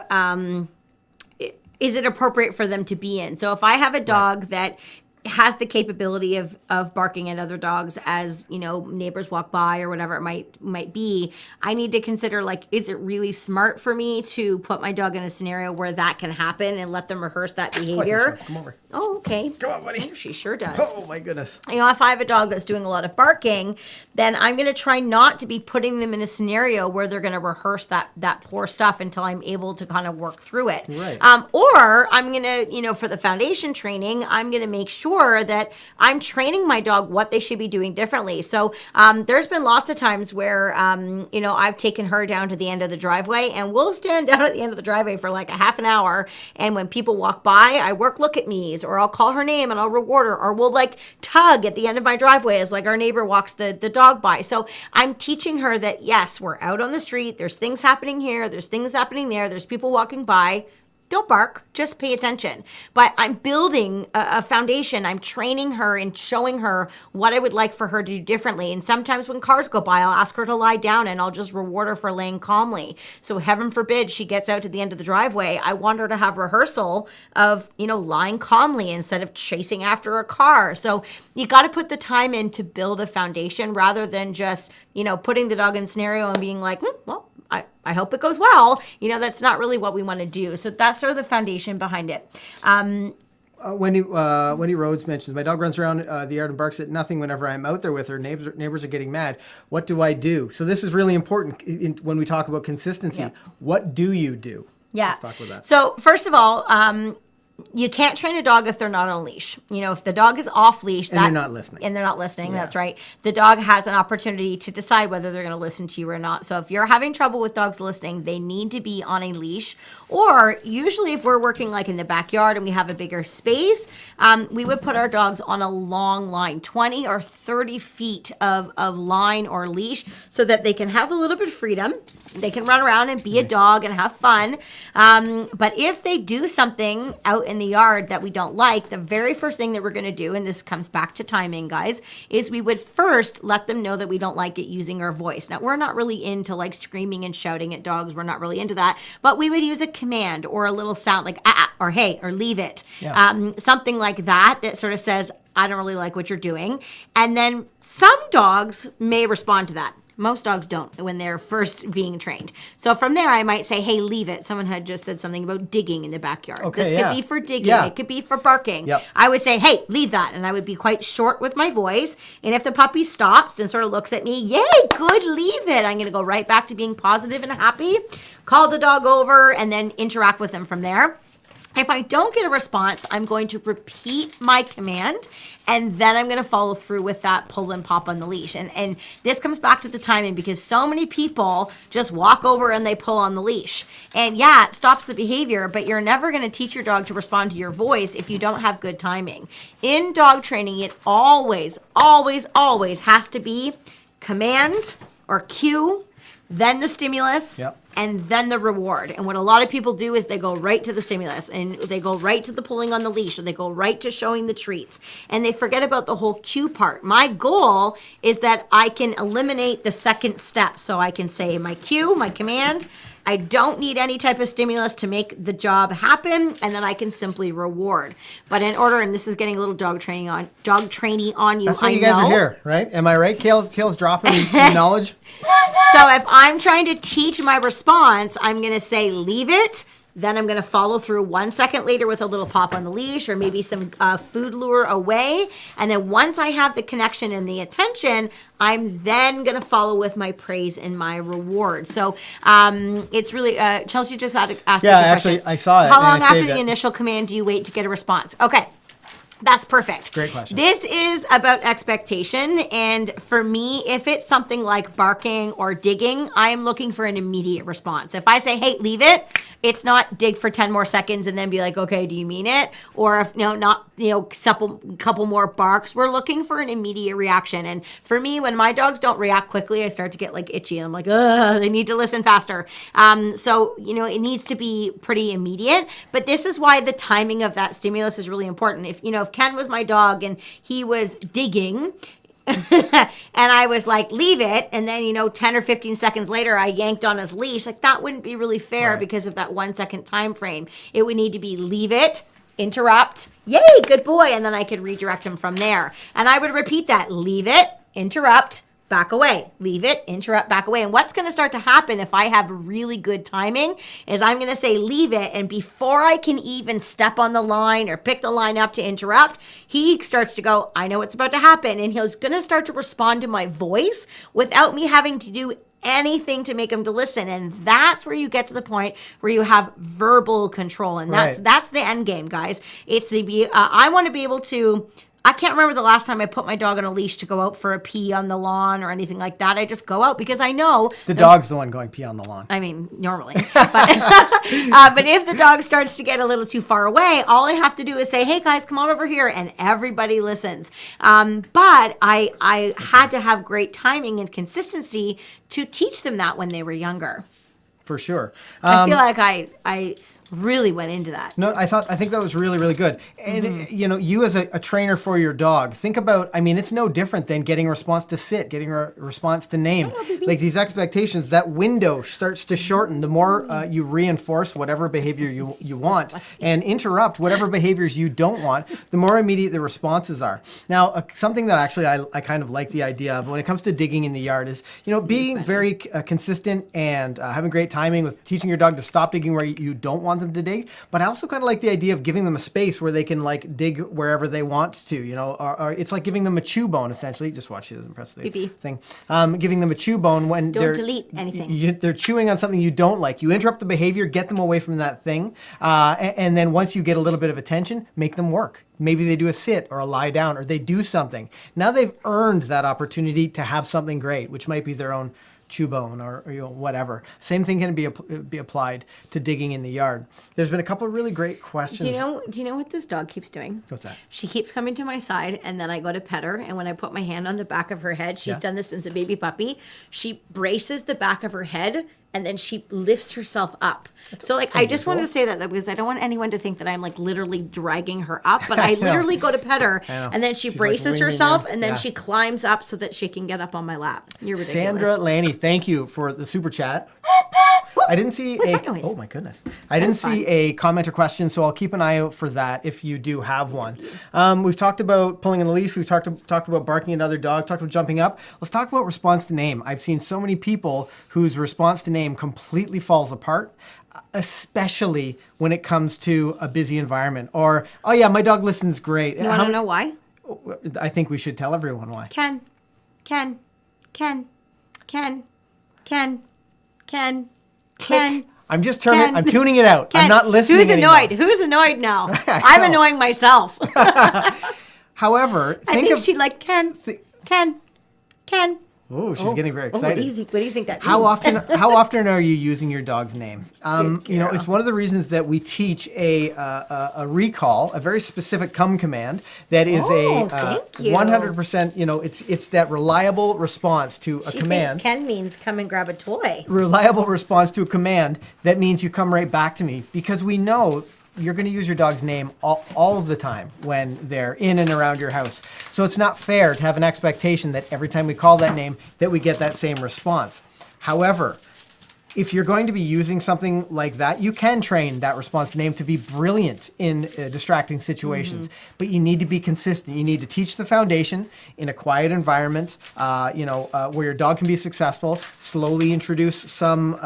is it appropriate for them to be in? So if I have a dog that has the capability of barking at other dogs as, neighbors walk by or whatever it might be, I need to consider, like, is it really smart for me to put my dog in a scenario where that can happen and let them rehearse that behavior? Come over. Oh, okay. Come on, buddy. Oh, she sure does. Oh, my goodness. If I have a dog that's doing a lot of barking, then I'm going to try not to be putting them in a scenario where they're going to rehearse that poor stuff until I'm able to kind of work through it. Right. Or I'm going to, for the foundation training, I'm going to make sure that I'm training my dog what they should be doing differently. So there's been lots of times where, I've taken her down to the end of the driveway, and we'll stand down at the end of the driveway for like a half an hour. And when people walk by, I work look at me's, or I'll call her name and I'll reward her, or we'll like tug at the end of my driveway as like our neighbor walks the dog by. So I'm teaching her that, yes, we're out on the street. There's things happening here. There's things happening there. There's people walking by. Don't bark, just pay attention. But I'm building a foundation. I'm training her and showing her what I would like for her to do differently. And sometimes when cars go by, I'll ask her to lie down and I'll just reward her for laying calmly. So heaven forbid she gets out to the end of the driveway. I want her to have rehearsal of, lying calmly instead of chasing after a car. So you got to put the time in to build a foundation rather than just, putting the dog in a scenario and being like, well, I hope it goes well. That's not really what we want to do. So that's sort of the foundation behind it. Wendy Rhodes mentions, my dog runs around the yard and barks at nothing whenever I'm out there with her. Neighbors are getting mad. What do I do? So this is really important when we talk about consistency. Yeah. What do you do? Yeah. Let's talk about that. So first of all, you can't train a dog if they're not on leash. If the dog is off leash, they're not listening. And they're not listening. Yeah. That's right. The dog has an opportunity to decide whether they're going to listen to you or not. So if you're having trouble with dogs listening, they need to be on a leash. Or usually if we're working like in the backyard and we have a bigger space, we would put our dogs on a long line, 20 or 30 feet of line or leash, so that they can have a little bit of freedom. They can run around and be a dog and have fun. But if they do something out in the yard that we don't like, the very first thing that we're going to do, and this comes back to timing, guys, is we would first let them know that we don't like it using our voice. Now, we're not really into like screaming and shouting at dogs. We're not really into that. But we would use a command or a little sound like ah, or hey, or leave it. Yeah. Something like that sort of says, I don't really like what you're doing. And then some dogs may respond to that. Most dogs don't when they're first being trained. So from there, I might say, hey, leave it. Someone had just said something about digging in the backyard. Okay, this could be for digging. Yeah. It could be for barking. Yep. I would say, hey, leave that. And I would be quite short with my voice. And if the puppy stops and sort of looks at me, yay, good, leave it. I'm going to go right back to being positive and happy, call the dog over, and then interact with them from there. If I don't get a response, I'm going to repeat my command, and then I'm going to follow through with that pull and pop on the leash. And this comes back to the timing, because so many people just walk over and they pull on the leash. And yeah, it stops the behavior, but you're never going to teach your dog to respond to your voice if you don't have good timing. In dog training, it always, always, always has to be command or cue, then the stimulus. Yep. And then the reward. And what a lot of people do is they go right to the stimulus, and they go right to the pulling on the leash, or they go right to showing the treats. And they forget about the whole cue part. My goal is that I can eliminate the second step. So I can say my cue, my command, I don't need any type of stimulus to make the job happen, and then I can simply reward. But in order, and this is getting a little dog training on you. That's why you guys are here, right? Am I right? Kayla's dropping knowledge. So if I'm trying to teach my response, I'm going to say leave it. Then I'm going to follow through 1 second later with a little pop on the leash or maybe some food lure away. And then once I have the connection and the attention, I'm then going to follow with my praise and my reward. So it's really, Chelsea just asked a question. Yeah, actually, I saw it. How long after the initial command do you wait to get a response? Okay. That's perfect. Great question. This is about expectation. And for me, if it's something like barking or digging, I am looking for an immediate response. If I say, hey, leave it, it's not dig for 10 more seconds and then be like, okay, do you mean it? Or if couple more barks. We're looking for an immediate reaction. And for me, when my dogs don't react quickly, I start to get like itchy. I'm like, ugh, they need to listen faster. So it needs to be pretty immediate. But this is why the timing of that stimulus is really important. If Ken was my dog and he was digging and I was like, leave it. And then, 10 or 15 seconds later, I yanked on his leash. Like that wouldn't be really fair because of that 1 second time frame. It would need to be leave it, interrupt, yay, good boy. And then I could redirect him from there. And I would repeat that, leave it, interrupt, back away, leave it, interrupt, back away. And what's going to start to happen if I have really good timing is I'm going to say leave it. And before I can even step on the line or pick the line up to interrupt, he starts to go, I know what's about to happen. And he's going to start to respond to my voice without me having to do anything to make him to listen. And that's where you get to the point where you have verbal control. And that's the end game, guys. It's I want to be able to, I can't remember the last time I put my dog on a leash to go out for a pee on the lawn or anything like that. I just go out because I know the dog's the one going pee on the lawn. I mean, normally. But if the dog starts to get a little too far away, all I have to do is say, hey guys, come on over here, and everybody listens. But I had to have great timing and consistency to teach them that when they were younger. For sure. I feel like I really went into that. No, I think that was really, really good. And, you as a trainer for your dog, think about, it's no different than getting a response to sit, getting a response to name. Like these expectations, that window starts to shorten the more you reinforce whatever behavior you want and interrupt whatever behaviors you don't want, the more immediate the responses are. Now, something that actually I kind of like the idea of when it comes to digging in the yard is, being very consistent and having great timing with teaching your dog to stop digging where you don't want them to dig, but I also kind of like the idea of giving them a space where they can like dig wherever they want to, or it's like giving them a chew bone essentially. Just watch, she doesn't press the thing. Giving them a chew bone when don't delete anything. They're chewing on something you don't like. You interrupt the behavior, get them away from that thing, and then once you get a little bit of attention, make them work. Maybe they do a sit or a lie down or they do something. Now they've earned that opportunity to have something great, which might be their own chew bone or whatever. Same thing can be applied to digging in the yard. There's been a couple of really great questions. Do you know what this dog keeps doing? What's that? She keeps coming to my side, and then I go to pet her, and when I put my hand on the back of her head, she's done this since a baby puppy, she braces the back of her head, and then she lifts herself up. That's I just wanted to say that because I don't want anyone to think that I'm literally dragging her up, but I literally go to pet her, and then she's braces herself, and then she climbs up so that she can get up on my lap. You're ridiculous. Sandra Lanny, thank you for the super chat. I didn't see oh my goodness. I didn't see a comment or question, so I'll keep an eye out for that if you do have one. We've talked about pulling in the leash. We've talked about barking at another dog, talked about jumping up. Let's talk about response to name. I've seen so many people whose response to name completely falls apart, especially when it comes to a busy environment. Or, oh yeah, my dog listens great. You want to know why? I think we should tell everyone why. Ken. I'm just I'm tuning it out. Ken. I'm not listening anymore. Who's annoyed now? I'm annoying myself. However, I think she'd like Ken. Oh, she's getting very excited. What do you think that means? How often are you using your dog's name? It's one of the reasons that we teach a recall, a very specific come command that is thank you. 100%. It's that reliable response to a command. Thinks Ken means come and grab a toy. Reliable response to a command that means you come right back to me because we know you're going to use your dog's name all of the time when they're in and around your house. So it's not fair to have an expectation that every time we call that name that we get that same response. However, if you're going to be using something like that, you can train that response to name to be brilliant in distracting situations. But you need to be consistent. You need to teach the foundation in a quiet environment, where your dog can be successful. Slowly introduce some,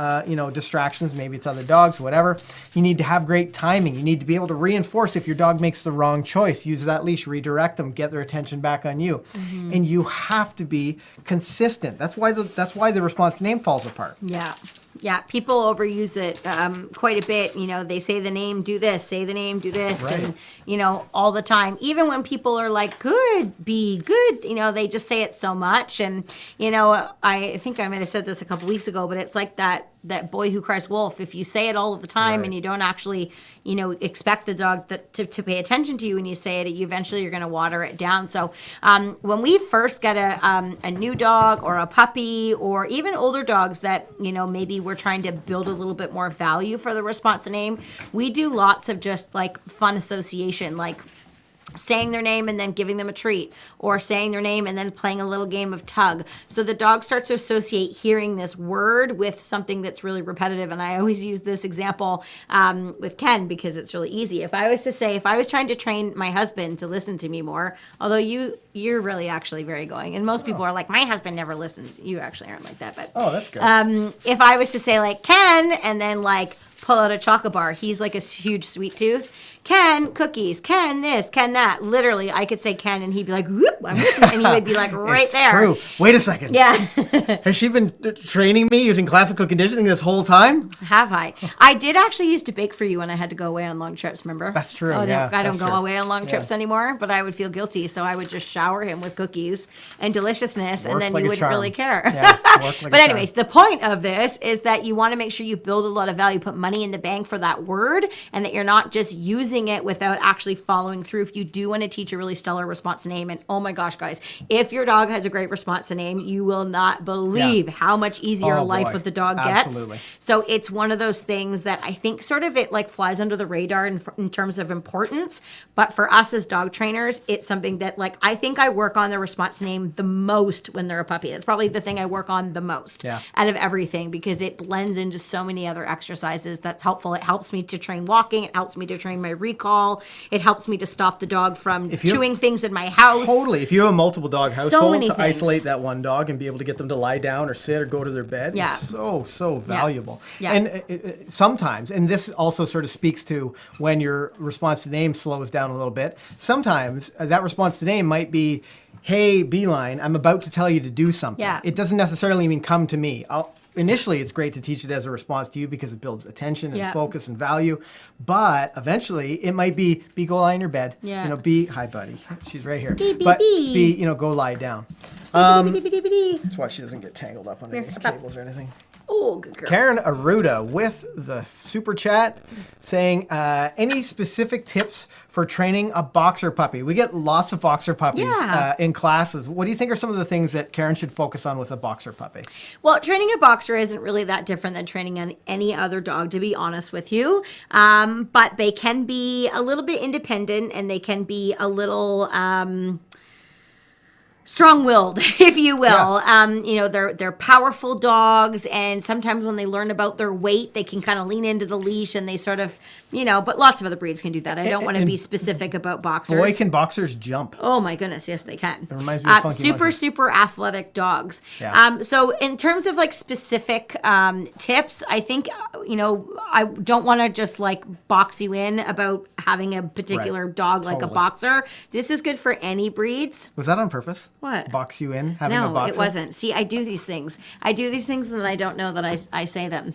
distractions. Maybe it's other dogs, whatever. You need to have great timing. You need to be able to reinforce if your dog makes the wrong choice. Use that leash, redirect them, get their attention back on you. And you have to be consistent. That's why the response to name falls apart. Yeah, people overuse it quite a bit. They say the name, do this, say the name, do this, Right. and, all the time. Even when people are like, good, be good, they just say it so much. And, I think I might have said this a couple weeks ago, but it's like that boy who cries wolf. If you say it all of the time Right. and you don't actually, expect the dog to pay attention to you when you say it, eventually you're going to water it down. So when we first get a new dog or a puppy or even older dogs that, maybe we're trying to build a little bit more value for the response to name, we do lots of just like fun association, like saying their name and then giving them a treat, or saying their name and then playing a little game of tug. So the dog starts to associate hearing this word with something that's really repetitive. And I always use this example with Ken because it's really easy. If I was trying to train my husband to listen to me more, although you're really actually very going, and most people are like, my husband never listens. You actually aren't like that, but Oh, that's good. if I was to say like Ken and then like pull out a chocolate bar, he's like a huge sweet tooth. Ken, cookies. Ken, this. Ken, that. Literally, I could say Ken, and he'd be like, whoop, I'm with you. And he would be like, right it's there. True. Wait a second. Yeah. Has she been training me using classical conditioning this whole time? Have I? I did actually used to bake for you when I had to go away on long trips, remember? That's true, I yeah, don't that's go true. away on long trips anymore, but I would feel guilty, so I would just shower him with cookies and deliciousness, and Worked then like you a wouldn't charm. really care. Yeah, worked like But a anyways, charm. the point of this is that you want to make sure you build a lot of value, put money in the bank for that word, and that you're not just using it without actually following through. If you do want to teach a really stellar response to name, and oh my gosh, guys, if your dog has a great response to name, you will not believe how much easier Oh, life boy. with the dog Absolutely. gets. So it's one of those things that I think sort of it like flies under the radar in terms of importance. But for us as dog trainers, it's something that like I think I work on the response to name the most when they're a puppy. It's probably the thing I work on the most out of everything because it blends into so many other exercises that's helpful. It helps me to train walking. It helps me to train my recall. It helps me to stop the dog from chewing things in my house. Totally. If you have a multiple dog So household, many to things. isolate that one dog and be able to get them to lie down or sit or go to their bed is so valuable. Yeah. And sometimes, and this also sort of speaks to when your response to name slows down a little bit, sometimes that response to name might be, hey, Beeline, I'm about to tell you to do something. Yeah. It doesn't necessarily mean come to me. Initially, it's great to teach it as a response to you because it builds attention and focus and value. But eventually, it might be go lie in your bed. Yeah. Be hi, buddy. She's right here. Bee, bee, But bee. go lie down. Bitty-bitty-bitty-bitty. That's why she doesn't get tangled up on any cables or anything. Oh, good girl. Karen Aruda with the super chat saying, any specific tips for training a boxer puppy? We get lots of boxer puppies in classes. What do you think are some of the things that Karen should focus on with a boxer puppy? Well, training a boxer isn't really that different than training on any other dog, to be honest with you. But they can be a little bit independent and they can be a little strong-willed, if you will. They're powerful dogs, and sometimes when they learn about their weight, they can kind of lean into the leash and they sort of, but lots of other breeds can do that. I don't want to be specific about boxers. Boy, can boxers jump. Oh my goodness, yes they can. It reminds me of Funky super Monkey. super athletic dogs. Yeah. So in terms of like specific tips, I think I don't want to just like box you in about having a particular dog like a Totally. boxer. This is good for any breeds. Was that on purpose? What? Box you in, having a No, boxer? it wasn't. See, I do these things. And then I don't know that I say them.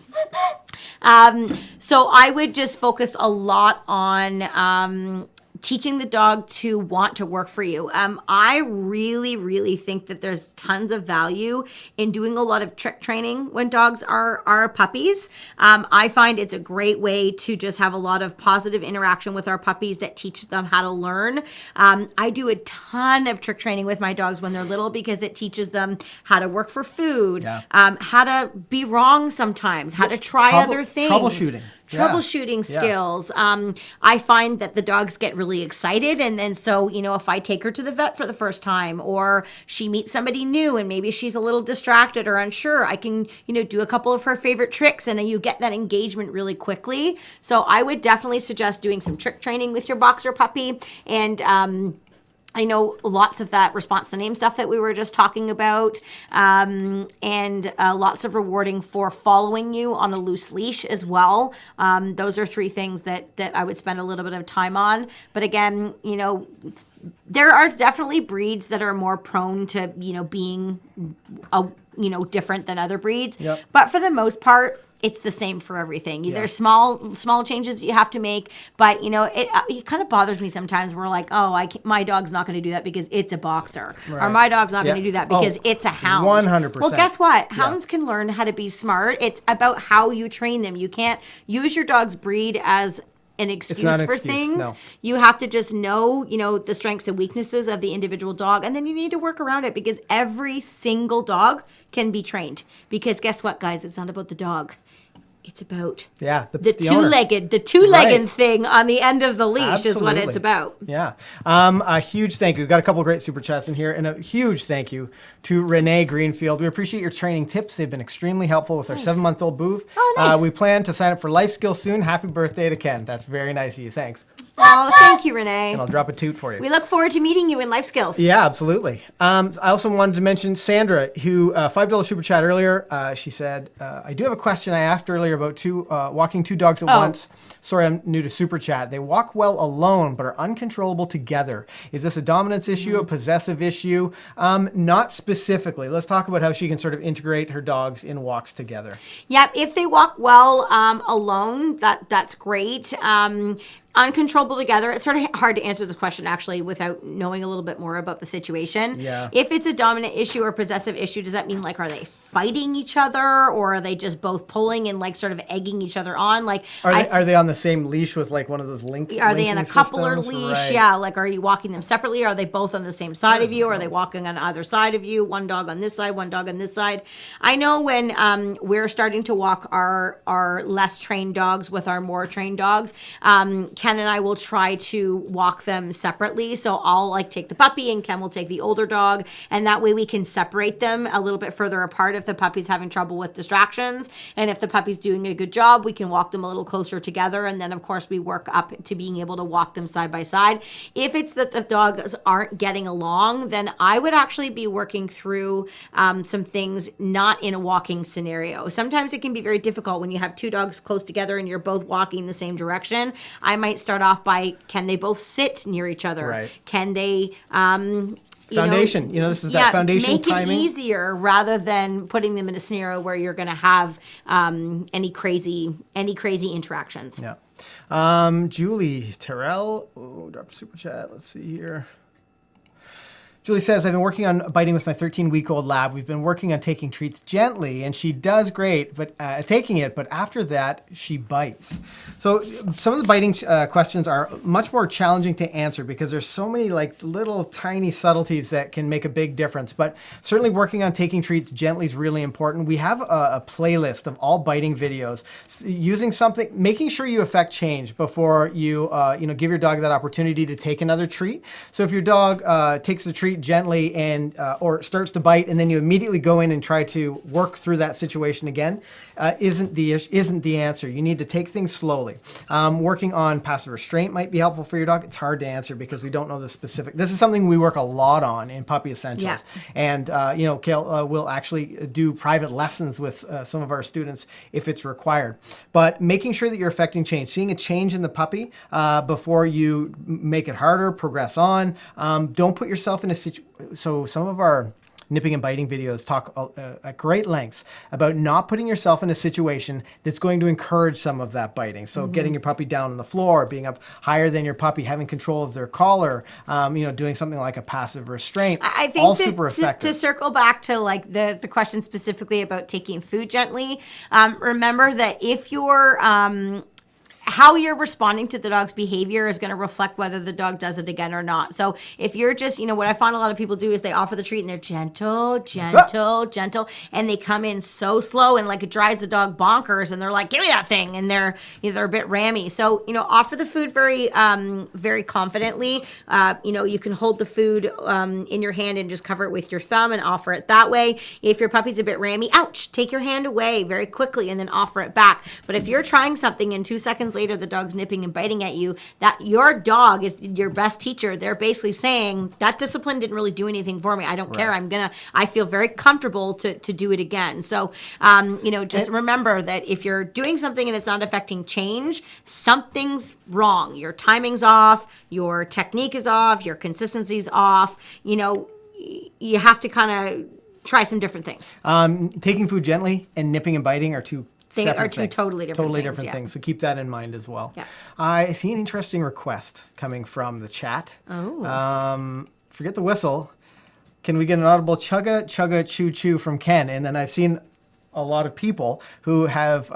So I would just focus a lot on teaching the dog to want to work for you. I really, really think that there's tons of value in doing a lot of trick training when dogs are puppies. I find it's a great way to just have a lot of positive interaction with our puppies that teach them how to learn. I do a ton of trick training with my dogs when they're little because it teaches them how to work for food, how to be wrong sometimes, how to try other things. troubleshooting skills. I find that the dogs get really excited. And then so, if I take her to the vet for the first time or she meets somebody new and maybe she's a little distracted or unsure, I can, do a couple of her favorite tricks and then you get that engagement really quickly. So I would definitely suggest doing some trick training with your boxer puppy. And, I know lots of that response to name stuff that we were just talking about, and lots of rewarding for following you on a loose leash as well. Those are three things that I would spend a little bit of time on. But again, there are definitely breeds that are more prone to, being, different than other breeds. Yep. But for the most part, it's the same for everything. Yeah. There's small changes that you have to make, but it kind of bothers me sometimes. We're like, my dog's not going to do that because it's a boxer, or my dog's not going to do that because it's a hound. 100%. Well, guess what? Hounds can learn how to be smart. It's about how you train them. You can't use your dog's breed as an excuse for things. No. You have to just know, the strengths and weaknesses of the individual dog, and then you need to work around it because every single dog can be trained. Because guess what, guys? It's not about the dog. It's about the two-legged thing on the end of the leash. Absolutely. Is what it's about. Yeah. A huge thank you. We've got a couple of great super chats in here, and a huge thank you to Renee Greenfield. We appreciate your training tips. They've been extremely helpful with our 7-month-old Boof. Oh, nice. We plan to sign up for Life Skills soon. Happy birthday to Ken. That's very nice of you. Thanks. Oh, thank you, Renee. And I'll drop a toot for you. We look forward to meeting you in Life Skills. Yeah, absolutely. I also wanted to mention Sandra, who $5 super chat earlier. She said, I do have a question. I asked earlier about walking two dogs at once. Sorry, I'm new to super chat. They walk well alone, but are uncontrollable together. Is this a dominance issue, a possessive issue? Not specifically. Let's talk about how she can sort of integrate her dogs in walks together. Yep. If they walk well alone, that's great. Uncontrollable together. It's sort of hard to answer this question actually without knowing a little bit more about the situation. Yeah. If it's a dominant issue or possessive issue, does that mean are they fighting each other or are they just both pulling and sort of egging each other on? Are they on the same leash with one of those linking? Are they in a coupler systems? leash? Right. Yeah. Are you walking them separately? Are they both on the same side of you? Or are they walking on either side of you? One dog on this side, one dog on this side. I know when we're starting to walk our less trained dogs with our more trained dogs, Ken and I will try to walk them separately. So I'll take the puppy and Ken will take the older dog. And that way we can separate them a little bit further apart if the puppy's having trouble with distractions. And if the puppy's doing a good job, we can walk them a little closer together. And then of course we work up to being able to walk them side by side. If it's that the dogs aren't getting along, then I would actually be working through some things not in a walking scenario. Sometimes it can be very difficult when you have two dogs close together and you're both walking the same direction. I might start off by, can they both sit near each other? Right. Can they foundation, this is that foundation make timing. Make it easier rather than putting them in a scenario where you're going to have any crazy interactions. Yeah. Julie Terrell, dropped a super chat. Let's see here. Julie says, I've been working on biting with my 13-week-old lab. We've been working on taking treats gently, and she does great but taking it, but after that, she bites. So some of the biting questions are much more challenging to answer because there's so many little tiny subtleties that can make a big difference. But certainly working on taking treats gently is really important. We have a playlist of all biting videos using something, making sure you affect change before you give your dog that opportunity to take another treat. So if your dog takes the treat gently and or starts to bite, and then you immediately go in and try to work through that situation again, isn't the answer. You need to take things slowly. Working on passive restraint might be helpful for your dog. It's hard to answer because we don't know the specific. This is something we work a lot on in Puppy Essentials. Yeah. And Kayl will actually do private lessons with some of our students if it's required. But making sure that you're affecting change, seeing a change in the puppy before you make it harder, progress on. Don't put yourself in a situation. So some of our nipping and biting videos talk at great lengths about not putting yourself in a situation that's going to encourage some of that biting. So getting your puppy down on the floor, being up higher than your puppy, having control of their collar, doing something like a passive restraint. I think all super effective. To circle back to the question specifically about taking food gently, remember that if you're how you're responding to the dog's behavior is going to reflect whether the dog does it again or not. So if you're just, what I find a lot of people do is they offer the treat and they're gentle, and they come in so slow and like it drives the dog bonkers and they're like, give me that thing. And they're a bit rammy. So, offer the food very, very confidently. You can hold the food in your hand and just cover it with your thumb and offer it that way. If your puppy's a bit rammy, ouch, take your hand away very quickly and then offer it back. But if you're trying something and 2 seconds later the dog's nipping and biting at you, that your dog is your best teacher. They're basically saying that discipline didn't really do anything for me. I don't care. I feel very comfortable to do it again. So, just remember that if you're doing something and it's not affecting change, something's wrong. Your timing's off, your technique is off, your consistency's off. You have to kind of try some different things. Taking food gently and nipping and biting are two separate things. Totally different things. So keep that in mind as well. Yeah. I see an interesting request coming from the chat. Oh. Forget the whistle. Can we get an audible chugga, chugga, chew, chew from Ken? And then I've seen a lot of people who have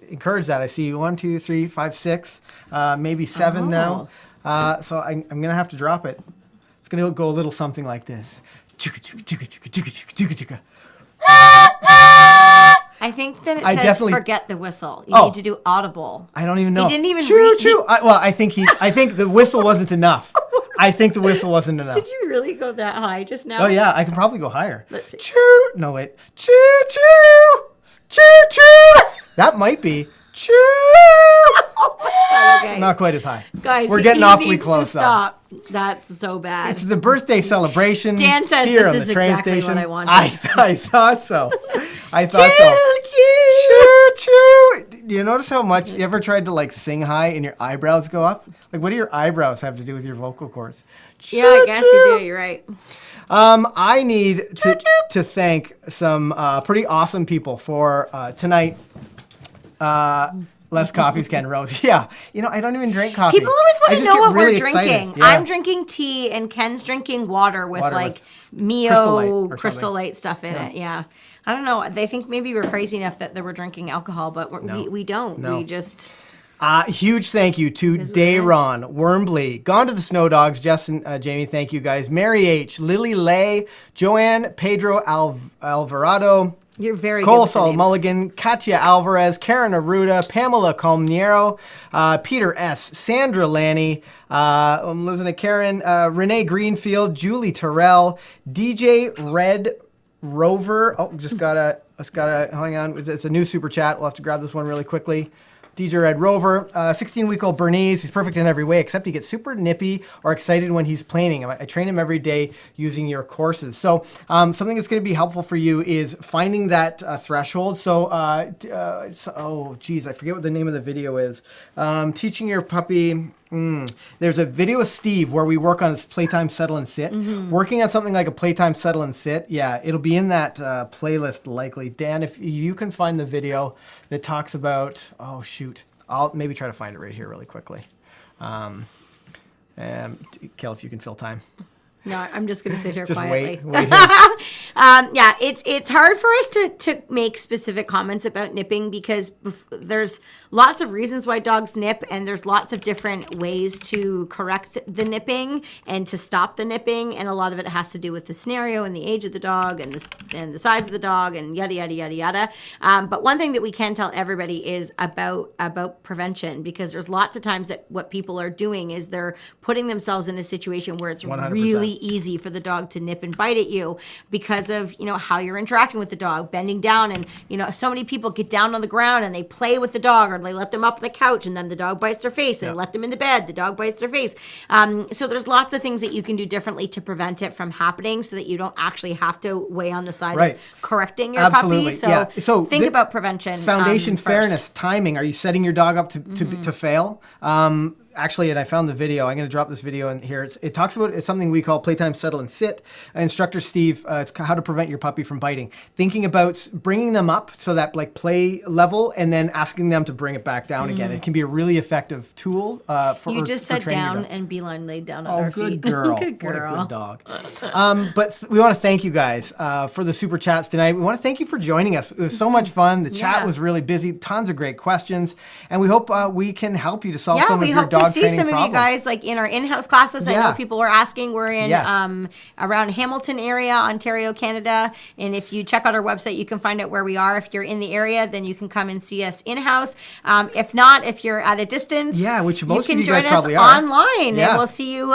encouraged that. I see 1, 2, 3, 5, 6, maybe 7 now. So I'm going to have to drop it. It's going to go a little something like this. Chugga, chugga, chugga, chugga, chugga, chugga, chugga. I think that it says forget the whistle. You need to do audible. I don't even know. He didn't even choo, choo. I think the whistle wasn't enough. I think the whistle wasn't enough. Did you really go that high just now? Oh, yeah. I can probably go higher. Let's see. Choo. No, wait. Choo, choo. Choo, choo. That might be choo. Okay. Not quite as high. Guys, we're getting awfully needs close. To stop. That's so bad. It's the birthday celebration. Dan says here this on is the train exactly station. what I wanted. I thought so. Choo, choo. Do you notice how much you ever tried to like sing high and your eyebrows go up? Like, what do your eyebrows have to do with your vocal cords? Choo, yeah, I guess you do. You're right. I need to thank some pretty awesome people for tonight. Less coffees, Ken Rose. Yeah. I don't even drink coffee. People always want to know what we're drinking. Yeah. I'm drinking tea and Ken's drinking water with Mio Crystal Light stuff in it. Yeah. I don't know. They think maybe we're crazy enough that we're drinking alcohol, but we don't. No. We just... huge thank you to Dayron, Wormbly, Gone to the Snow Dogs, Jess and Jamie, thank you guys, Mary H, Lily Lay, Joanne, Pedro Alvarado, you're very Cole good Sol Mulligan, Katia Alvarez, Karen Aruda, Pamela Colmniero, Peter S., Sandra Lanny, I'm losing to Karen, Renee Greenfield, Julie Terrell, DJ Red Rover. Oh, just gotta hang on. It's a new super chat. We'll have to grab this one really quickly. DJ Red Rover, 16-week-old Bernese. He's perfect in every way, except he gets super nippy or excited when he's planing. I train him every day using your courses. So something that's going to be helpful for you is finding that threshold. So, oh, geez, I forget what the name of the video is. Teaching your puppy... There's a video with Steve where we work on this playtime settle and sit. Mm-hmm. Working on something like a playtime settle and sit, yeah, it'll be in that playlist likely. Dan, if you can find the video that talks about, oh shoot, I'll maybe try to find it right here really quickly. And Kayl, if you can fill time. No, I'm just going to sit here just quietly. Wait here. Yeah, it's hard for us to make specific comments about nipping because there's lots of reasons why dogs nip, and there's lots of different ways to correct the nipping and to stop the nipping, and a lot of it has to do with the scenario and the age of the dog and the size of the dog and yada yada yada yada. But one thing that we can tell everybody is about prevention, because there's lots of times that what people are doing is they're putting themselves in a situation where it's 100%. really easy for the dog to nip and bite at you because of how you're interacting with the dog, bending down, and so many people get down on the ground and they play with the dog, or they let them up on the couch and then the dog bites their face, and they let them in the bed, the dog bites their face. So there's lots of things that you can do differently to prevent it from happening, so that you don't actually have to weigh on the side of correcting your puppy. So think about prevention. Foundation, fairness, timing. Are you setting your dog up to fail? actually, and I found the video. I'm going to drop this video in here. It talks about it's something we call playtime settle and sit. Instructor Steve, it's how to prevent your puppy from biting. Thinking about bringing them up so that like play level, and then asking them to bring it back down again. It can be a really effective tool for. You just sat down and Beeline laid down on their feet. Good girl. Good girl. What a good dog. But we want to thank you guys for the super chats tonight. We want to thank you for joining us. It was so much fun. The chat was really busy. Tons of great questions, and we hope we can help you to solve some of your dog training problems. Yeah, we hope to see some of you guys like in our in-house classes. I know people were asking. We're in around Hamilton area, Ontario, Canada, and if you check out our website, you can find out where we are. If you're in the area, then you can come and see us in-house. If not, if you're at a distance, which most you can of you guys join us probably are online, and we'll see you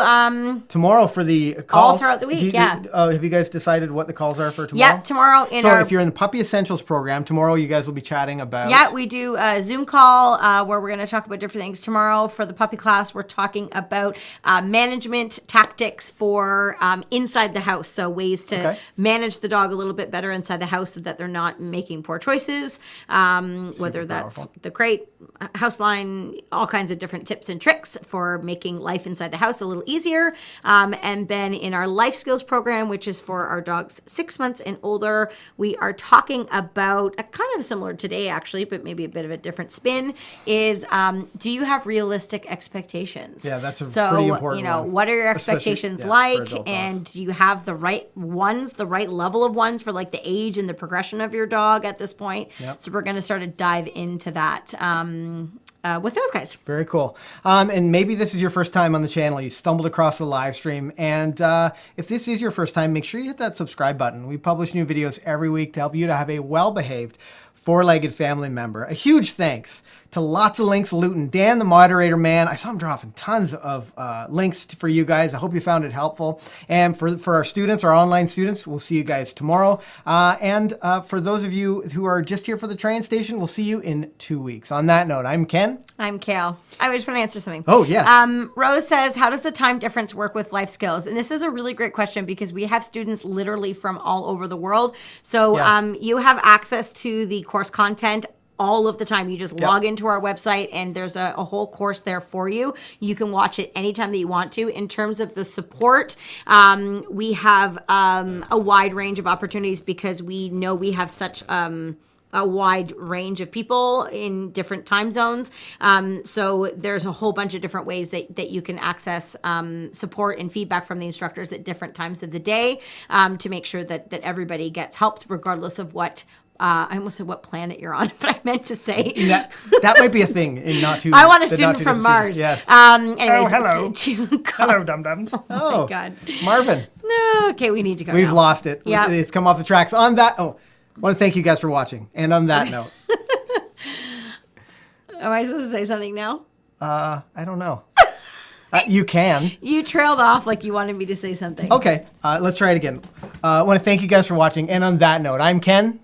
tomorrow for the calls all throughout the week. Have you guys decided what the calls are for tomorrow? Yeah, tomorrow if you're in the Puppy Essentials program, tomorrow you guys will be chatting about. Yeah, we do a Zoom call where we're going to talk about different things. Tomorrow for the puppy class, we're talking about management tactics for inside the house. So ways to manage the dog a little bit better inside the house so that they're not making poor choices. Whether that's the crate, house line, all kinds of different tips and tricks for making life inside the house a little easier. And then in our life skills program, which is for our dogs 6 months and older, we are talking about a kind of similar today actually, but maybe a bit of a different spin, is do you have realistic expectations? Yeah, that's pretty important one. What are your expectations like, and do you have the right ones, the right level of ones for like the age and the progression of your dog at this point? So we're going to sort of dive into that with those guys. Very cool. And maybe this is your first time on the channel. You stumbled across the live stream. And if this is your first time, make sure you hit that subscribe button. We publish new videos every week to help you to have a well-behaved, four-legged family member. A huge thanks to Lots of Links Luton, Dan, the moderator man. I saw him dropping tons of links for you guys. I hope you found it helpful. And for our students, our online students, we'll see you guys tomorrow. And for those of you who are just here for the train station, we'll see you in 2 weeks. On that note, I'm Ken. I'm Kayl. I just want to answer something. Oh, yes. Rose says, how does the time difference work with life skills? And this is a really great question because we have students literally from all over the world. So you have access to the course content all of the time. You just log into our website and there's a whole course there for you. You can watch it anytime that you want to. In terms of the support, we have a wide range of opportunities because we know we have such a wide range of people in different time zones. So there's a whole bunch of different ways that you can access support and feedback from the instructors at different times of the day to make sure that everybody gets helped regardless of what I almost said what planet you're on, but I meant to say that might be a thing in not too. I want a student from Mars. Yes. Anyways, hello. Hello, dum-dums. Oh my God, Marvin. No, okay, we need to go. We've now. lost it. Yeah, it's come off the tracks. On that, I want to thank you guys for watching. And on that note, am I supposed to say something now? I don't know. You can. You trailed off like you wanted me to say something. Okay, let's try it again. I want to thank you guys for watching. And on that note, I'm Ken.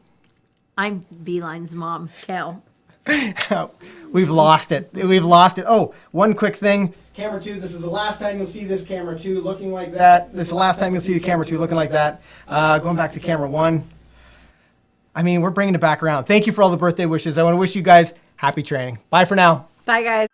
I'm Beeline's mom, Kayl. We've lost it. We've lost it. Oh, one quick thing. Camera 2, this is the last time you'll see this camera 2 looking like that. This is the last time you'll see the camera 2 looking like that. Going back to camera 1. I mean, we're bringing it back around. Thank you for all the birthday wishes. I want to wish you guys happy training. Bye for now. Bye, guys.